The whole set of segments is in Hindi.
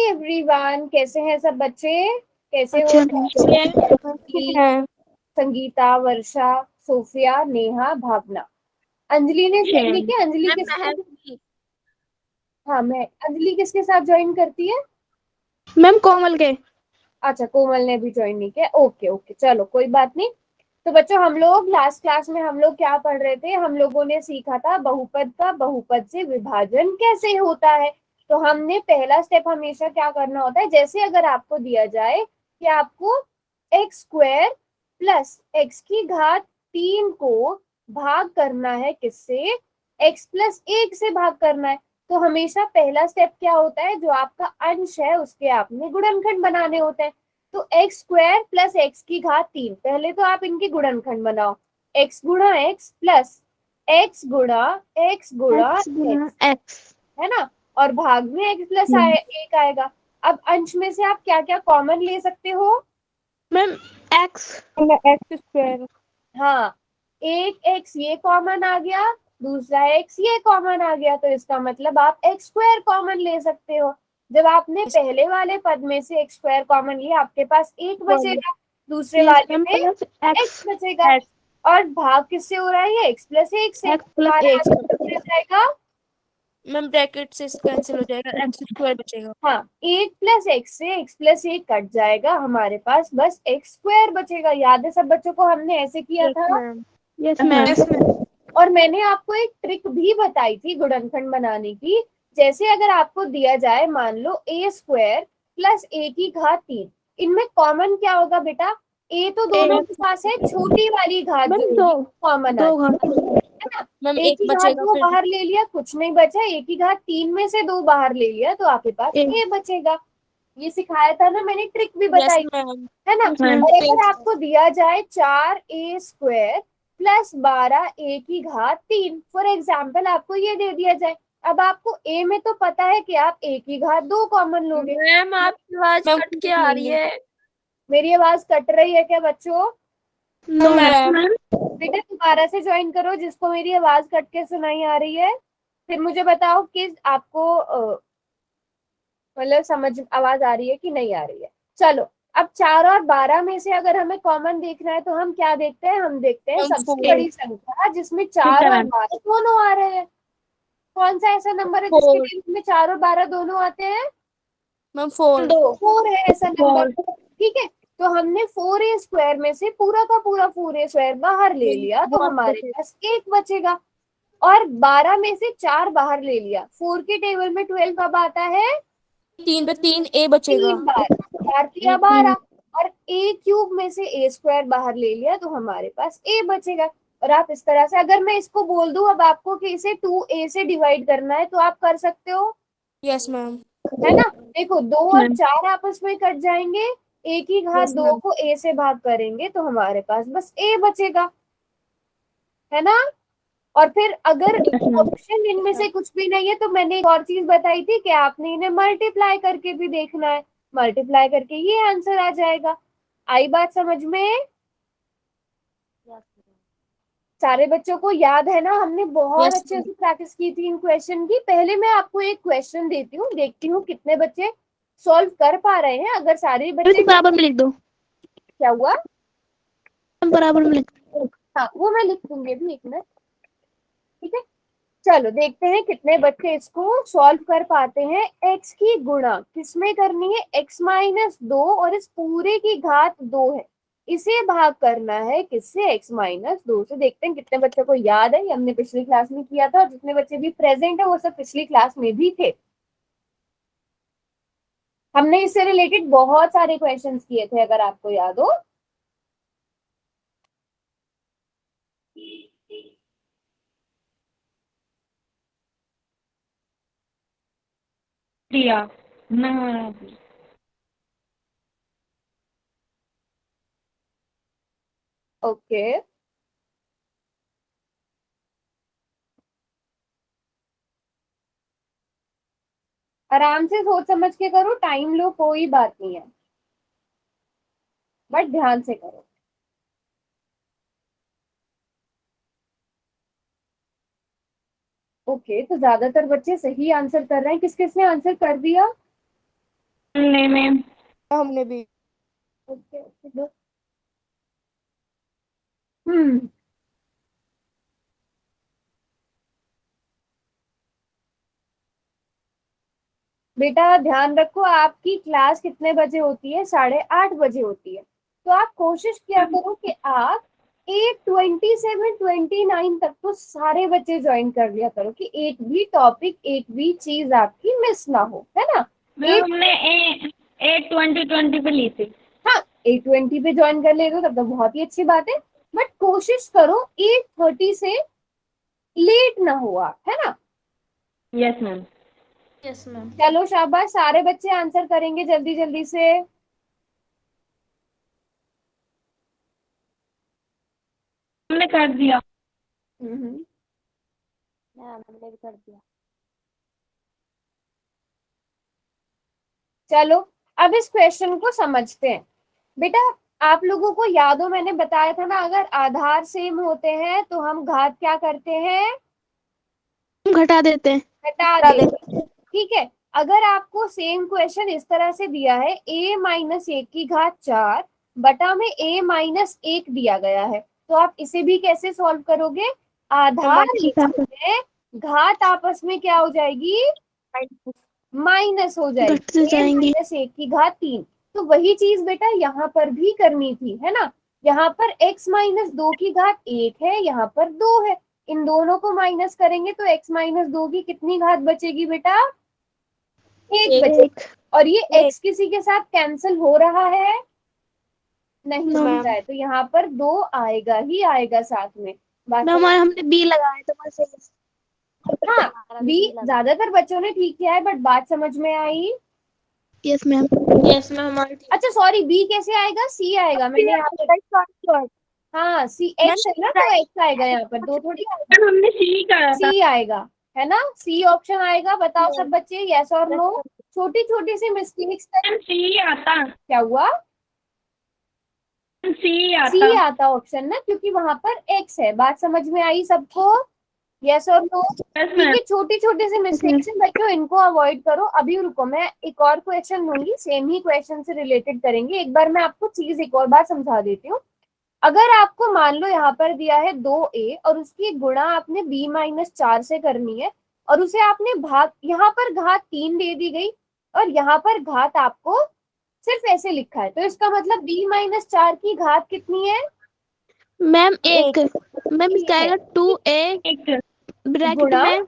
एवरीवन, कैसे हैं सब बच्चे? कैसे हो? है। संगीता, वर्षा, सोफिया, नेहा, भावना। अंजलि ने ज्वाइन किया? अंजलि किसके साथ? हाँ, मैं अंजलि किसके साथ ज्वाइन करती है? मैम कोमल के। अच्छा, कोमल ने भी ज्वाइन नहीं किया। ओके ओके, चलो कोई बात नहीं। तो बच्चों, हम लोग लास्ट क्लास में हम लोग क्या पढ़ रहे थे? हम लोगों ने सीखा था बहुपद का बहुपद से विभाजन कैसे होता है। तो हमने पहला स्टेप हमेशा क्या करना होता है, जैसे अगर आपको दिया जाए कि आपको एक्स स्क्वायर प्लस एक्स की घात 3 को भाग करना है, किससे? एक्स प्लस 1 से भाग करना है। तो हमेशा पहला स्टेप क्या होता है, जो आपका अंश है उसके आपने गुणनखंड बनाने होते हैं। तो एक्स स्क्वायर प्लस एक्स की घात 3, पहले तो आप इनके गुणनखंड बनाओ। एक्स गुणा एक्स प्लस एक्स गुणा एक्स गुणा एक्स, एक्स है ना? और भाग में एक्स प्लस एक आएगा। अब अंश में से आप क्या क्या कॉमन ले सकते हो? Ma'am x x square. हाँ, एक एक्स ये कॉमन आ गया, दूसरा एक्स ये कॉमन आ गया, तो इसका मतलब आप एक्स स्क्वायर कॉमन ले सकते हो। जब आपने पहले वाले पद में से एक्स स्क्वायर कॉमन लिया, आपके पास एक बचेगा, दूसरे वाले में एक्स बचेगा। और भाग किससे हो रहा है? ये एक्स प्लस एक से। एक्स प्लस हमारा एक आंसर कितना जाएगा? मैम ब्रैकेट से कैंसिल हो जाएगा, एक्स स्क्वायर बचेगा। हाँ, एक प्लस एक्स से एक्स प्लस एक कट जाएगा, हमारे पास बस एक्स स्क्वायर बचेगा। याद है सब बच्चों को, हमने ऐसे किया था। Yes ma'am. और मैंने आपको एक ट्रिक भी बताई थी गुणनखंड बनाने की। जैसे अगर आपको दिया जाए, मान लो ए स्क्वायर प्लस ए की घात 3, इनमें कॉमन क्या होगा बेटा? ए तो दोनों के पास है, छोटी वाली घात जो दो होगी कॉमन आ दो जाएगी, घंटे है ना? मैम ए एक की घात बचेगा 2 फिर। बाहर ले लिया, कुछ नहीं बचा। ए की घात 3 में से 2 बाहर ले लिया, तो आपके पास ए बचेगा। ये सिखाया था ना मैंने, ट्रिक भी यस बताई, मैम। है ना? Yes ma'am. और अगर आपको दिया जाए 4a² प्लस 12a की घात 3, फॉर एग्जाम्पल आपको ये दे दिया जाए, अब आपको a में तो पता है कि आप a की घात 2 कॉमन लोगे। मैम आपकी आवाज कट के आ रही है। मेरी आवाज कट रही है क्या बच्चों? No ma'am. बेटा दोबारा से ज्वाइन करो, जिसको मेरी आवाज कट के सुनाई आ रही है। फिर मुझे बताओ कि आपको मतलब समझ आवाज आ रही है कि नहीं आ रही है। चलो, अब 4 और 12 में से अगर हमें कॉमन देखना है, तो हम क्या देखते हैं? हम देखते हैं सबसे बड़ी संख्या जिसमें 4 और 12 दोनों आ रहे हैं। कौन सा ऐसा नंबर है जिसके टेबल में 4 और 12 दोनों आते हैं? मैम 4। 4 है ऐसा नंबर। ठीक है, तो हमने 4a² में से पूरा का पूरा 4a² बाहर ले लिया, तो हमारे पास एक बचेगा। और 12 में से 4 बाहर ले लिया, 4 के टेबल में 12 कब आता है? 3 पे 3 ए बचेगा। 3 बार। 4 तिया 12। और a³ में से a² बाहर ले लिया, तो हमारे पास a बचेगा। और आप इस तरह से, अगर मैं इसको बोल दूं अब आपको कि इसे 2a से डिवाइड करना है, तो आप कर सकते हो, यस मैम। है ना? देखो, 2 और 4 आपस में कट जाएंगे, a की घात यस 2 मैम। को a से भाग करेंगे, तो हमारे पास बस a बचेगा, है ना? और फिर अगर ऑप्शन इनमें से कुछ भी नहीं है, तो मैंने एक और चीज बताई थी कि आपने इन्हें मल्टीप्लाई करके भी देखना है। मल्टीप्लाई करके ये आंसर आ जाएगा। आई बात समझ में? सारे बच्चों को याद है ना? हमने बहुत यस अच्छे से प्रैक्टिस की थी इन क्वेश्चन की। पहले मैं आपको एक क्वेश्चन देती हूँ, देखती हूँ कितने बच्चे सॉल्व कर पा रहे हैं। अगर सारे बच्चे, बराबर में लिख दो। क्या हुआ? बराबर में लिख दो। हाँ, वो मैं लिख दूंगी अभी, एक मिनट। ठीक है, चलो देखते हैं कितने बच्चे इसको सॉल्व कर पाते हैं। एक्स की गुणा किसमें करनी है? एक्स माइनस 2, और इस पूरे की घात 2 है, इसे भाग करना है किससे? एक्स माइनस 2 से। देखते हैं कितने बच्चों को याद है। ये हमने पिछली क्लास में किया था, और जितने बच्चे भी प्रेजेंट है वो सब पिछली क्लास में भी थे। हमने इससे रिलेटेड बहुत सारे क्वेश्चंस किए थे, अगर आपको याद हो। प्रिया ना। ओके, आराम से सोच समझ के करो, टाइम लो, कोई बात नहीं है, बट ध्यान से करो। ओके, तो ज्यादातर बच्चे सही आंसर कर रहे हैं। किस किसने आंसर कर दिया? हमने मैम। हमने भी। Okay okay. हम्म। बेटा ध्यान रखो, आपकी क्लास कितने बजे होती है? 8:30 बजे होती है। तो आप कोशिश किया करो कि आप 8:27, 8:29 तक तो सारे बच्चे ज्वाइन कर लिया करो, कि एक भी टॉपिक, एक भी चीज आपकी मिस ना हो, है ना? मैम हमने 8:20 पे ली थी। हाँ, 8:20 पे ज्वाइन कर ले रहे हो तब तो बहुत ही अच्छी बात है। बट कोशिश करो 8:30 से लेट ना हो आप, है ना? Yes ma'am. Yes ma'am. चलो शाबाश, सारे बच्चे आंसर करेंगे जल्दी जल्दी से। हमने कर दिया। हम्म। हमने भी कर दिया। चलो अब इस क्वेश्चन को समझते हैं। बेटा आप लोगों को याद हो, मैंने बताया था ना, अगर आधार सेम होते हैं तो हम घात क्या करते हैं? घटा देते हैं। घटा बता देते दे। हैं। ठीक है, अगर आपको सेम क्वेश्चन इस तरह से दिया है, a-1 की घात 4 बटा में a-1 दिया गया है, तो आप इसे भी कैसे सॉल्व करोगे? आधार एक है, घात आपस में क्या हो जाएगी? माइनस हो जाएगी, घटते जाएंगे। a-1 की घात 3। तो वही चीज बेटा यहाँ पर भी करनी थी, है ना? यहाँ पर x-2 की घात 1 है, यहाँ पर 2 है। इन दोनों को माइनस करेंगे तो x-2 की कितनी घात बचेगी बेटा? 1 बचेगी। एक। और ये एक। x किसी के साथ कैंसिल हो रहा है? नहीं नो हो मैम। रहा है, तो यहाँ पर 2 आएगा ही आएगा साथ में। बात समझ? हमारा हमने बी लगाया तो बस हाँ, हमारा बी भी लगा। ज्यादातर बच्चों ने ठीक किया है, बट बात समझ में आई? Yes ma'am. यस मैम हमारी अच्छा सॉरी, बी कैसे आएगा? सी आएगा, मैंने यहाँ पर, हाँ सी मैम एक्स है ना, तो एक्स आएगा यहाँ पर, दो थोड़ी मैम हमने सी करा था। सी आएगा, है ना? सी ऑप्शन आएगा। बताओ सब बच्चे, यस और नो? छोटी छोटी सी मिस्टेक्स का मैम सी आता। क्या हुआ? सी आता। सी आता ऑप्शन ना, क्योंकि वहां पर एक्स है। बात समझ में आई सबको? यस और नो? यस ठीक मैम। है, छोटी छोटी सी मिस्टेक्स हैं बच्चों, इनको अवॉइड करो। अभी रुको, मैं एक और क्वेश्चन दूंगी, सेम ही क्वेश्चन से रिलेटेड करेंगे। एक बार मैं आपको चीज एक और बार समझा देती हूँ। अगर आपको मान लो यहाँ पर दिया है 2a और उसकी गुणा आपने b-4 से करनी है, और उसे आपने भाग, यहाँ पर घात 3 दे दी गई और यहाँ पर घात आपको सिर्फ ऐसे लिखा है, तो इसका मतलब b-4 की घात कितनी है? मैम एक। एक। मैम इसका एक है। आएगा 2a एक। ब्रैकेट गुणा में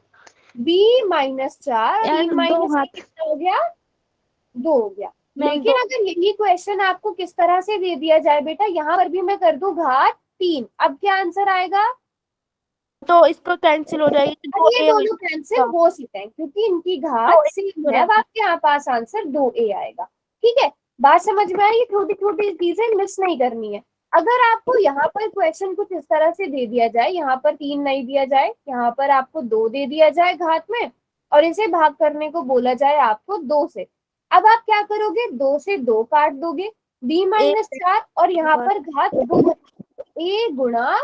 b-4, यार 2 3 - 1 हाथ। कितना हो गया? 2 हो गया। मैम लेकिन 2। अगर यही क्वेश्चन आपको किस तरह से दे दिया जाए बेटा, यहाँ पर भी मैं कर दूं घात 3, अब क्या आंसर आएगा? तो इसको कैंसिल हो जाएगी अब तो ये ए हो दोनों कैंसिल जाएगा। हो सकते हैं क्योंकि इनकी तो घात एक सेम हो है। अब जाएगा। आपके यहाँ पास आंसर 2a आएगा। ठीक है, बात समझ में आई? छोटी छोटी चीजें मिस नहीं करनी है। अगर आपको यहाँ पर क्वेश्चन कुछ इस तरह से दे दिया जाए, यहाँ पर 3 नहीं दिया जाए, यहाँ पर आपको 2 दे दिया जाए घात में, और इसे भाग करने को बोला जाए आपको 2 से, अब आप क्या करोगे? 2 से 2 काट दोगे, एक। b-4 और यहाँ पर घात 2, a गुणा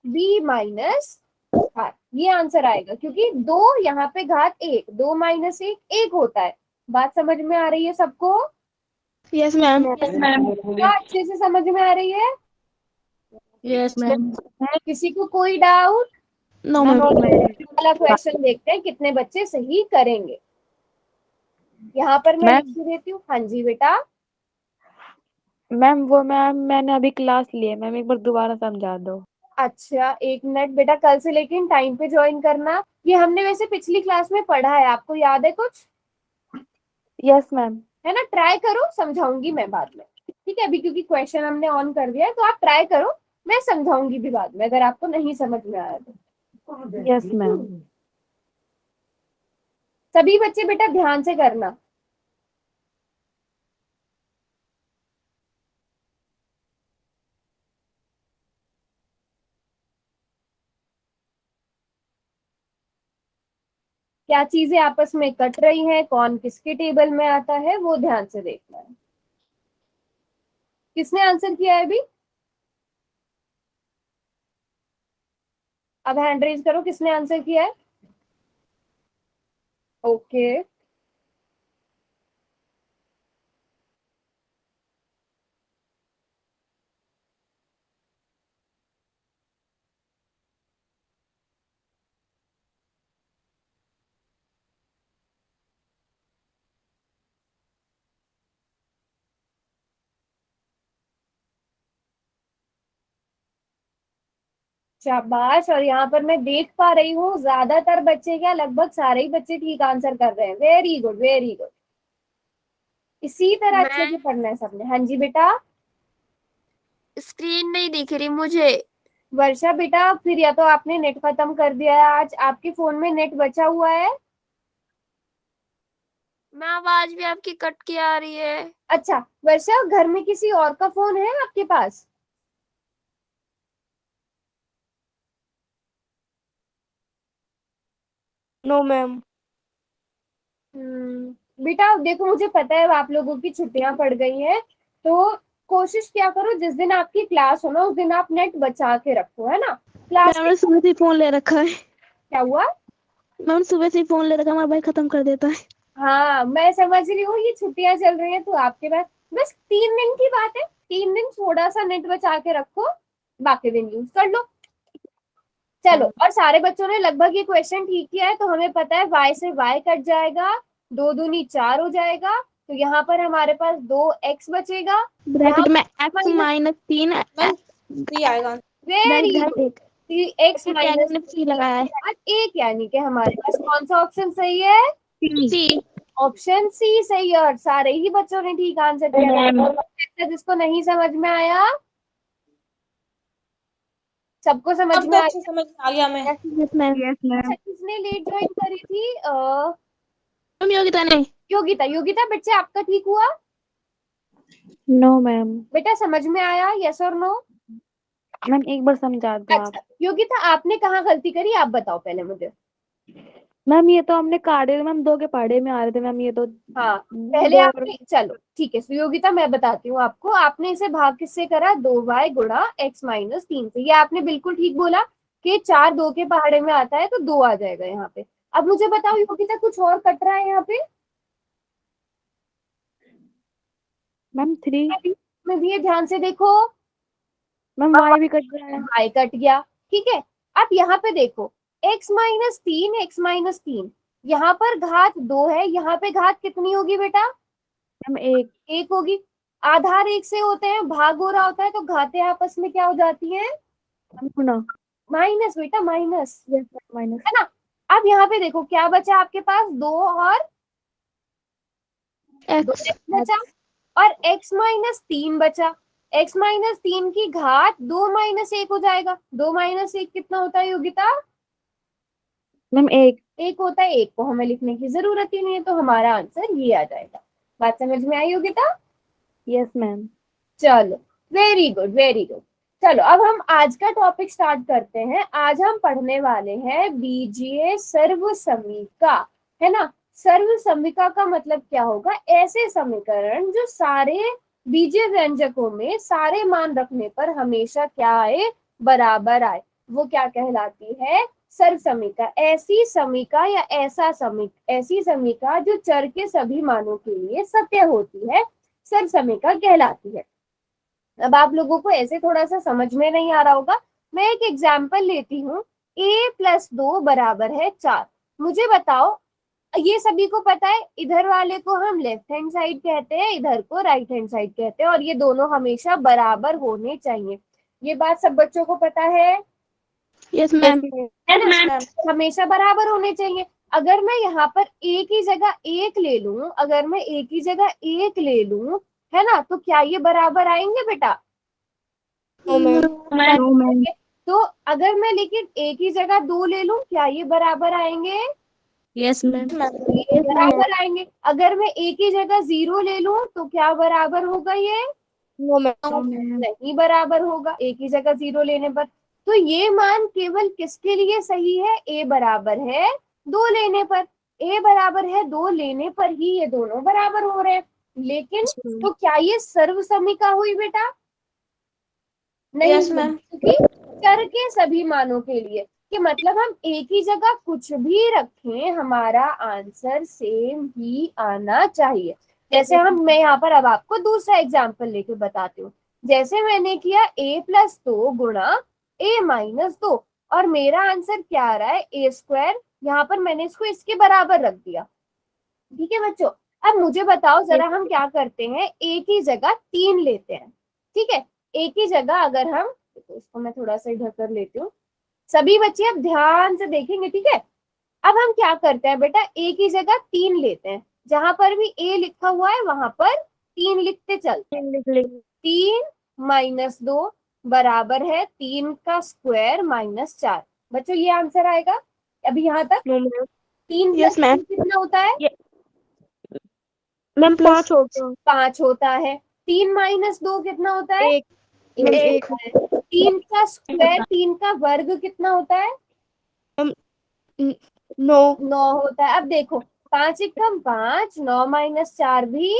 b-4, ये आंसर आएगा, क्योंकि 2 यहाँ पे घात 1, 2 - 1 1 होता है। बात समझ में आ रही है सबको? Yes ma'am. Yes ma'am. क्या अच्छे से समझ में आ रही है? Yes ma'am. किसी को कोई डाउट? No ma'am. वाला क्वेश्चन देखते हैं कितने बच्चे सही करेंगे। यहाँ पर मैं लिख देती हूँ। हाँ जी बेटा। मैम मैंने अभी क्लास ली है मैम, एक बार दोबारा समझा दो। अच्छा 1 मिनट बेटा, कल से लेकिन टाइम पे ज्वाइन करना। ये हमने वैसे पिछली क्लास में पढ़ा है, आपको याद है कुछ? Yes ma'am. है ना? ट्राई करो, समझाऊंगी मैं बाद में। ठीक है, अभी क्योंकि क्वेश्चन हमने ऑन कर दिया है तो आप ट्राई करो, मैं समझाऊंगी भी बाद में अगर आपको नहीं समझ में आया तो। Yes ma'am. सभी बच्चे बेटा ध्यान से करना। क्या चीजें आपस में कट रही हैं, कौन किसके टेबल में आता है, वो ध्यान से देखना है। किसने आंसर किया है अभी? अब हैंड रेज करो, किसने आंसर किया है? ओके। शाबाश। और यहाँ पर मैं देख पा रही हूँ ज्यादातर बच्चे, क्या लगभग सारे ही बच्चे ठीक आंसर कर रहे हैं। Very good very good. इसी तरह अच्छे से मैं पढ़ना है सबने। हाँ जी बेटा। स्क्रीन नहीं दिख रही मुझे। वर्षा बेटा, फिर या तो आपने नेट खत्म कर दिया है, आज आपके फोन में नेट बचा हुआ है? मैं आवाज भी आपकी कट के आ रही है। अच्छा वर्षा, घर में किसी और का फोन है आपके पास? No ma'am. बेटा देखो, मुझे पता है आप लोगों की छुट्टियां पड़ गई हैं, तो कोशिश क्या करो, जिस दिन आपकी क्लास हो ना उस दिन आप नेट बचा के रखो, है ना? क्लास मैंने सुबह से ही फोन ले रखा है। क्या हुआ? मैंने सुबह से ही फोन ले रखा है, हमारा भाई खत्म कर देता है। हाँ मैं समझ रही हूँ, ये छुट्टियां चल रही हैं तो आपके पास बस 3 दिन की बात है। 3 दिन थोड़ा सा नेट बचा के रखो, बाकी दिन यूज कर लो। चलो, और सारे बच्चों ने लगभग ये क्वेश्चन ठीक किया है, तो हमें पता है y से y कट जाएगा, 2 दूनी 4 हो जाएगा, तो यहाँ पर हमारे पास 2x बचेगा। ब्रैकेट में x माइनस 3 आएगा। Very good. x माइनस सी लगाया है। एक, यानी कि हमारे पास कौन सा ऑप्शन सही है? सी। ऑप्शन सी सही है। और सारे ही बच्चों ने ठीक आंसर किया। जिसको नहीं समझ में आया, सबको समझ में आया? समझ आ गया मैं। Yes ma'am. अच्छा, किसने लेट ज्वाइन करी थी? मैम योगिता ने। योगिता। योगिता बच्चे, आपका ठीक हुआ? No ma'am. बेटा समझ में आया, यस और नो? मैम एक बार समझा दो आप। अच्छा योगिता, आपने कहाँ गलती करी, आप बताओ पहले मुझे। मैम ये तो हमने काटे, मैम 2 के पहाड़े में आ रहे थे मैम, ये तो हाँ पहले आपने, चलो ठीक है योगिता, मैं बताती हूँ आपको। आपने इसे भाग किससे करा? 2y गुणा x माइनस 3 से। ये आपने बिल्कुल ठीक बोला कि 4 2 के पहाड़े में आता है तो 2 आ जाएगा यहाँ पे। अब मुझे बताओ योगिता, कुछ और कट रहा है यहाँ पे? मैम 3। में भी ये ध्यान से देखो। मैम y भी कट गया है। y कट गया, ठीक है। अब यहाँ पे देखो, x माइनस 3, x माइनस 3, यहाँ पर घात 2 है, यहाँ पे घात कितनी होगी बेटा? मैम 1। 1 होगी। आधार 1 से होते हैं, भाग हो रहा होता है, तो घातें आपस में क्या हो जाती हैं? मैम गुना। माइनस बेटा, माइनस, यस माइनस। है ना? अब यहाँ पे देखो क्या बचा आपके पास? 2 और 2 x x बचा, और x माइनस 3 बचा। x माइनस 3 की घात 2 माइनस 1 हो जाएगा। 2 माइनस 1 कितना होता है योगिता? मैम 1। 1 होता है। 1 को हमें लिखने की जरूरत ही नहीं है, तो हमारा आंसर ये आ जाएगा। बात समझ में आई योगिता? Yes ma'am. चलो वेरी गुड वेरी गुड। चलो अब हम आज का टॉपिक स्टार्ट करते हैं। आज हम पढ़ने वाले हैं बीजीय सर्वसमीका, है ना? सर्वसमीका का मतलब क्या होगा? ऐसे समीकरण जो सारे बीजीय व्यंजकों में सारे मान रखने पर हमेशा क्या आए? बराबर आए। वो क्या कहलाती है? सर्वसमीका। ऐसी समीका या ऐसी समीका जो चर के सभी मानों के लिए सत्य होती है, सर्वसमीका कहलाती है। अब आप लोगों को ऐसे थोड़ा सा समझ में नहीं आ रहा होगा, मैं एक एग्जाम्पल लेती हूँ। a प्लस 2 बराबर है 4। मुझे बताओ, ये सभी को पता है, इधर वाले को हम लेफ्ट हैंड साइड कहते हैं, इधर को राइट हैंड साइड कहते हैं, और ये दोनों हमेशा बराबर होने चाहिए। ये बात सब बच्चों को पता है? Yes ma'am. है ना? हमेशा बराबर होने चाहिए। अगर मैं यहाँ पर एक ही जगह एक ले लूं, अगर मैं एक ही जगह एक ले लूं, है ना, तो क्या ये बराबर आएंगे बेटा? No ma'am. तो अगर मैं लेकिन एक ही जगह 2 ले लूं, क्या ये बराबर आएंगे? Yes ma'am. ये बराबर आएंगे। अगर मैं एक ही जगह 0 ले लूं, तो क्या बराबर होगा? ये नो मैम। नहीं बराबर होगा एक ही जगह 0 लेने पर। तो ये मान केवल किसके लिए सही है? a बराबर है 2 लेने पर। a बराबर है 2 लेने पर ही ये दोनों बराबर हो रहे हैं। लेकिन तो क्या ये सर्वसमीका हुई बेटा? नहीं Yes, ma'am. क्योंकि चर के सभी मानों के लिए, कि मतलब हम एक ही जगह कुछ भी रखें, हमारा आंसर सेम ही आना चाहिए। जैसे मैं यहाँ पर अब आपको दूसरा एग्जाम्पल लेके बताती हूँ। जैसे मैंने किया a प्लस 2 गुणा a माइनस 2, और मेरा आंसर क्या आ रहा है? a square. यहाँ पर मैंने इसको इसके बराबर रख दिया। ठीक है बच्चों, अब मुझे बताओ जरा, हम क्या करते हैं? एक ही जगह 3 लेते हैं। ठीक है, एक ही जगह अगर हम, तो इसको मैं थोड़ा सा इधर कर लेती हूँ। सभी बच्चे अब ध्यान से देखेंगे, ठीक है। अब हम क्या करते हैं बेटा, ए की जगह 3 लेते हैं, जहां पर भी ए लिखा हुआ है वहां पर 3 लिखते चलते हैं। लिख लेंगे। 3 माइनस 2 बराबर है 3 का स्क्वायर माइनस 4। बच्चों ये आंसर आएगा अभी यहाँ तक। No ma'am. 3 Yes, plus ma'am. 3 कितना होता है? मैम 5 हो गया। 5 होता है। 3 माइनस 2 कितना होता है? एक। एक एक। होता है। 3 का स्क्वायर, 3 का वर्ग कितना होता है? 9। 9 होता है। अब देखो 5 एकम 5, 9 माइनस 4 भी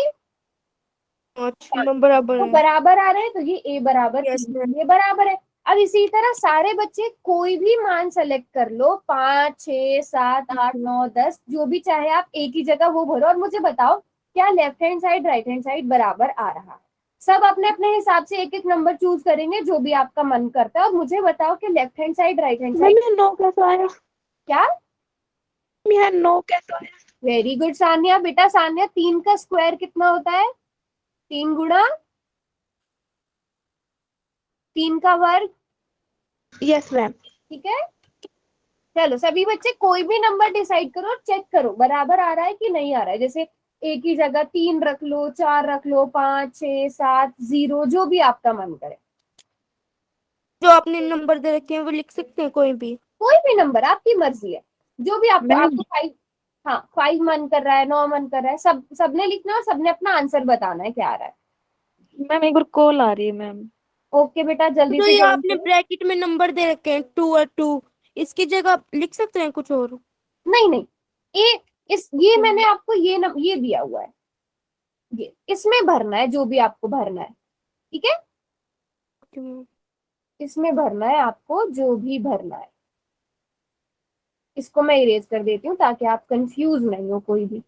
5 मैम बराबर तो है। बराबर आ रहे हैं, तो ये ए बराबर Yes, C, ma'am. ये बराबर है। अब इसी तरह सारे बच्चे कोई भी मान सेलेक्ट कर लो, 5, 6, 7, 8, 9, 10, जो भी चाहे आप एक ही जगह वो भरो और मुझे बताओ क्या left hand side right hand side बराबर आ रहा है। सब अपने अपने हिसाब से एक एक नंबर चूज करेंगे जो भी आपका मन करता है, और मुझे बताओ कि left hand side right hand ma'am side ये 9 कैसे आया? क्या? यह 9 कैसे आया? Very good Sanya. बेटा सान्या 3 का स्क्वायर कितना होता है? 3 गुणा 3 का वर्ग, यस मैम। ठीक है। चलो सभी बच्चे कोई भी नंबर डिसाइड करो और चेक करो बराबर आ रहा है कि नहीं आ रहा है। जैसे एक ही जगह 3 रख लो, 4 रख लो, 5, 6, 7, 0, जो भी आपका मन करे। जो आपने नंबर दे रखे हैं वो लिख सकते हैं कोई भी। कोई भी नंबर आपकी मर्जी है, जो भी आपको मैम आपको 5, हाँ 5 मन कर रहा है, 9 मन कर रहा है, सब सबने लिखना है और सबने अपना आंसर बताना है क्या आ रहा है। मैम एक बार कॉल आ रही है मैम। ओके बेटा जल्दी जो से ये ज्वाइन आपने करो। ब्रैकेट में नंबर दे रखे हैं 2 और 2, इसकी जगह आप लिख सकते हैं कुछ और। नहीं नहीं, ये मैंने आपको ये दिया हुआ है, ये इसमें भरना है जो भी आपको भरना है, ठीक है। इसमें भरना है आपको जो भी भरना है। इसको मैं इरेज कर देती हूँ ताकि आप कंफ्यूज नहीं हो कोई भी।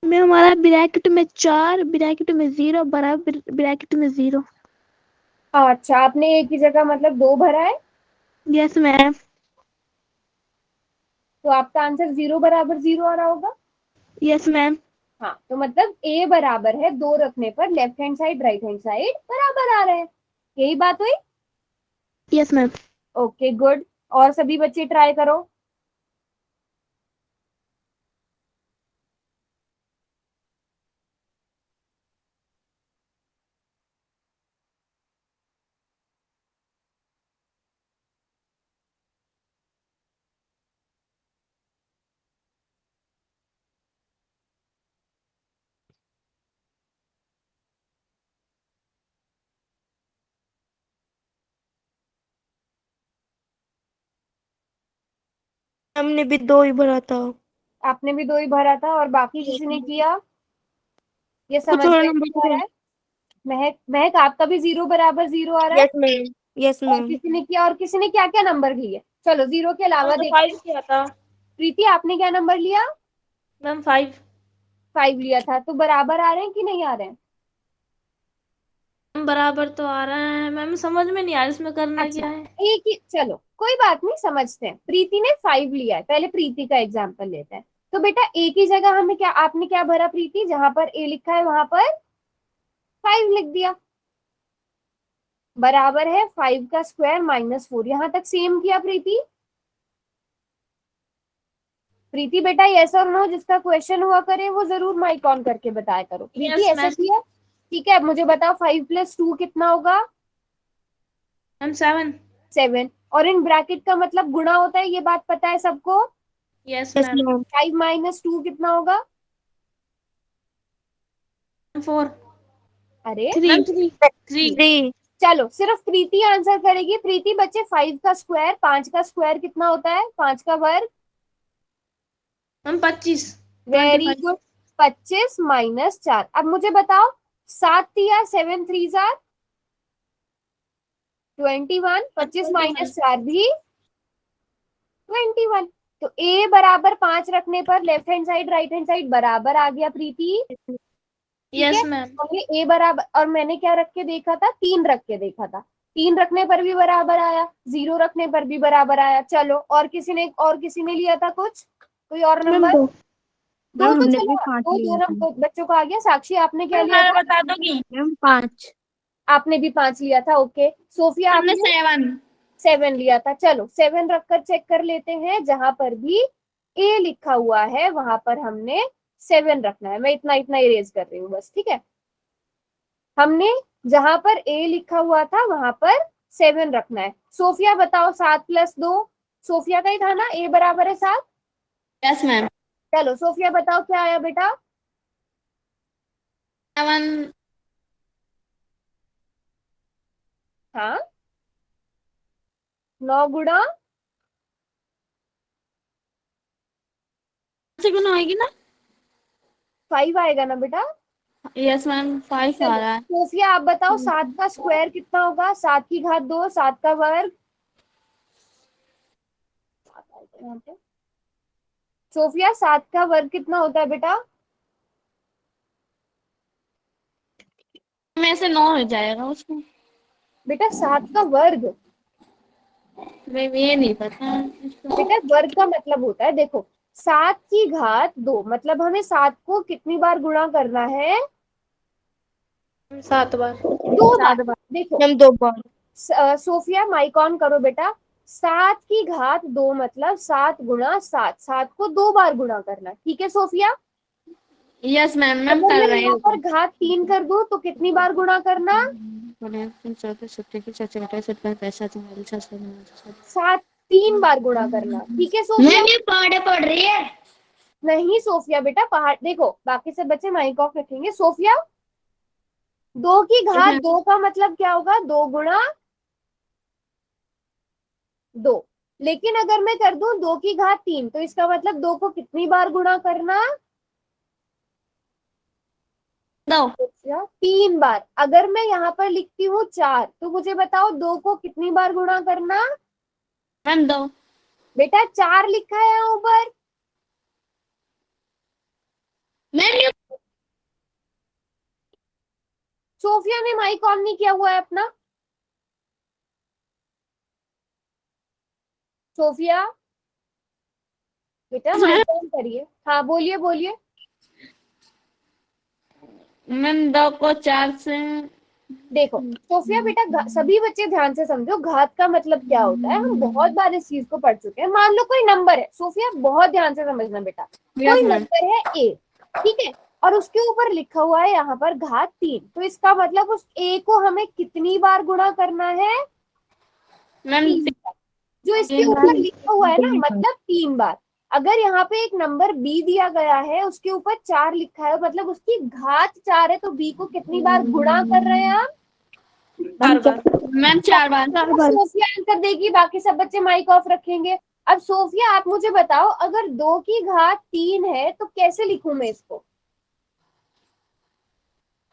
मैं हमारा ब्रैकेट में 4 ब्रैकेट में 0 बराबर ब्रैकेट में 0। अच्छा आपने एक ही जगह मतलब 2 भरा है, यस मैम। तो आपका आंसर 0 बराबर 0 आ रहा होगा। Yes ma'am. हाँ तो मतलब ए बराबर है 2 रखने पर left hand side right hand side बराबर आ रहे हैं, यही बात हुई। Yes ma'am. Okay good. और सभी बच्चे ट्राई करो। हमने भी 2 ही भरा था। आपने भी 2 ही भरा था और बाकी किसी ने किया? ये कुछ समझ और में नंबर नहीं आ रहा है। महक महक आपका भी 0 बराबर 0 आ रहा है। Yes ma'am. यस और मैम। किसी ने किया, और किसी ने क्या क्या नंबर लिए? चलो 0 के अलावा देखते हैं। 5 किया था प्रीति आपने क्या नंबर लिया? मैम। 5 5 लिया था, तो बराबर आ रहे हैं कि नहीं आ रहे हैं? बराबर तो आ रहा है मैम, समझ में नहीं आ रहा इसमें करना अच्छा क्या है। एक ही, चलो कोई बात नहीं समझते हैं। प्रीति ने 5 लिया है, पहले प्रीति का एग्जाम्पल लेते हैं। तो बेटा एक ही जगह हमें क्या, आपने क्या भरा प्रीति, जहां पर ए लिखा है वहां पर 5 लिख दिया, बराबर है 5 का स्क्वायर माइनस 4। यहां तक सेम किया प्रीति? प्रीति बेटा यस और नो जिसका क्वेश्चन हुआ करे वो जरूर माइक ऑन करके बताया करो। प्रीति Yes, ऐसे ma'am. किया? ठीक है अब मुझे बताओ 5 प्लस 2 कितना होगा? मैम 7। 7। और इन ब्रैकेट का मतलब गुणा होता है, ये बात पता है सबको। Yes yes ma'am. Ma'am. 5 minus 2 कितना होगा? 4। अरे 3। 3। 3। चलो सिर्फ प्रीति आंसर करेगी। प्रीति बच्चे 5 का स्क्वायर, 5 का स्क्वायर कितना होता है? 5 का वर्ग। मैम 25। वेरी 25। गुड। 25 माइनस 4। अब मुझे बताओ 7 दिया, 7 3 जार 21, 25 माइनस 4 भी 21। तो a बराबर 5 रखने पर left hand side right hand side बराबर आ गया प्रीति। ठीक यस है, मैम। हमने a बराबर, और मैंने क्या रख के देखा था, 3 रख के देखा था, 3 रखने पर भी बराबर आया, 0 रखने पर भी बराबर आया। चलो, और किसी ने लिया था कुछ, कोई और मैम नंबर? 2। दो मैम तो हमने चलो, भी 5 दो लिया था। दो बच्चों का आ गया। साक्षी आपने क्या लिया था? बता दोगी? मैम 5। आपने भी 5 लिया था। ओके, सोफिया हमने आपने 7। 7 लिया था। चलो 7 रखकर चेक कर लेते हैं, जहां पर भी ए लिखा हुआ है वहां पर हमने 7 रखना है। मैं इतना इतना इरेज कर रही हूँ बस, ठीक है। हमने जहां पर ए लिखा हुआ था वहां पर 7 रखना है। सोफिया बताओ, 7 + 2, सोफिया का ही था ना, ए बराबर है 7। Yes ma'am. चलो सोफिया बताओ क्या आया बेटा? 7 हाँ, 9 गुणा से गुना होगी ना? 5 आएगा ना बेटा? यस मैम, 5 आ चलो रहा है। सोफिया आप बताओ, 7 का स्क्वायर कितना होगा? 7 की घात 2, 7 का वर्ग। यहाँ पे सोफिया 7 का वर्ग कितना होता है बेटा? में से 9 हो जाएगा उसमें। बेटा 7 का वर्ग, मैम ये नहीं पता। बेटा वर्ग का मतलब होता है, देखो 7 की घात 2, मतलब हमें 7 को कितनी बार गुणा करना है? 7 बार। 2 बार। 7 बार। देखो मैम 2 बार। सोफिया माइक ऑन करो बेटा। 7 की घात 2 मतलब 7 गुणा 7, 7 को 2 बार गुणा करना, ठीक है सोफिया? यस मैम, मैम अगर कर मैं रहे यहाँ पर हैं। घात 3 कर दूं तो कितनी बार गुणा करना? 7 3 बार गुणा करना, ठीक है सोफिया? मैम ये पहाड़े पड़ रही है। नहीं सोफिया बेटा, पहाड़ देखो, बाकी सब बच्चे माइक ऑफ रखेंगे। सोफिया 2 की घात 2 का मतलब क्या होगा? 2 गुणा 2। लेकिन अगर मैं कर दूं 2 की घात 3 तो इसका मतलब 2 को कितनी बार गुणा करना? दो। 3 बार। अगर मैं यहाँ पर लिखती हूँ 4 तो मुझे बताओ 2 को कितनी बार गुणा करना? मैम 2। बेटा 4 लिखा है यहाँ ऊपर। मैम ये सोफिया ने माइक ऑन नहीं किया हुआ है अपना। सोफिया बेटा माइक ऑन करिए। हाँ बोलिए बोलिए। मैम 2 को 4 से। देखो सोफिया बेटा, सभी बच्चे ध्यान से समझो, घात का मतलब क्या होता है। हम बहुत बार इस चीज को पढ़ चुके हैं। मान लो कोई नंबर है, सोफिया बहुत ध्यान से समझना बेटा, यस कोई मैम। नंबर है ए, ठीक है, और उसके ऊपर लिखा हुआ है यहाँ पर घात 3, तो इसका मतलब उस ए को हमें कितनी बार गुणा करना है? मैम 3 बार। जो इसके 3 बार। ऊपर लिखा हुआ है ना, मतलब 3 बार। अगर यहाँ पे एक नंबर बी दिया गया है, उसके ऊपर 4 लिखा है, मतलब उसकी घात 4 है, तो बी को कितनी बार गुणा कर रहे हैं आप? बार बार। मैम 4 बार। 4 बार। सोफिया आंसर देगी, बाकी सब बच्चे माइक ऑफ रखेंगे। अब सोफिया आप मुझे बताओ, अगर 2 की घात 3 है तो कैसे लिखूं मैं इसको?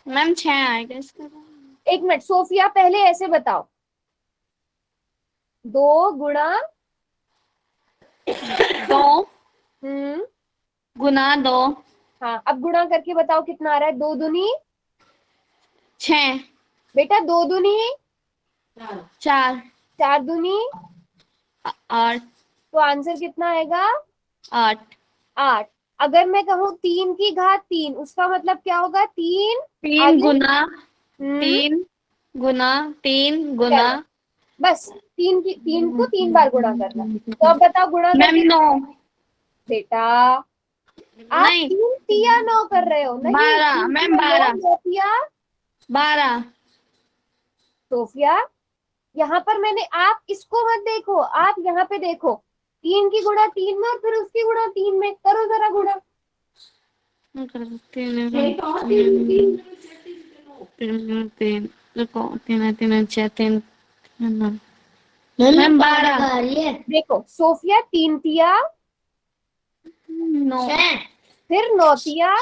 मैम 6 आएगा इसका। एक मिनट सोफिया, पहले ऐसे बताओ, 2 गुणा 2 हम्म गुना 2। हाँ, अब गुणा करके बताओ कितना आ रहा है? 2 दूनी 6। बेटा, 2 दूनी 4। 4 दूनी, 8। तो आंसर कितना आएगा? 8। 8। अगर मैं कहूँ 3 की घात 3, उसका मतलब क्या होगा? 3 3 आगे। गुना हम्म 3 गुना 3 गुना। चलो बस, 3 को 3 बार गुणा करना। तो अब बताओ गुणा मैम करके 9। बेटा, आप नहीं 3 तिया 9 कर रहे हो, नहीं 12। 3 मैम तिया 9 12। 9 तिया। 12। सोफिया यहाँ पर मैंने, आप इसको मत देखो, आप यहाँ पे देखो, 3 की गुणा 3 में और फिर उसकी गुणा 3 में, करो जरा गुणा। 3 मैम 12। देखो सोफिया, 3 तिया 9। फिर 9 तिया,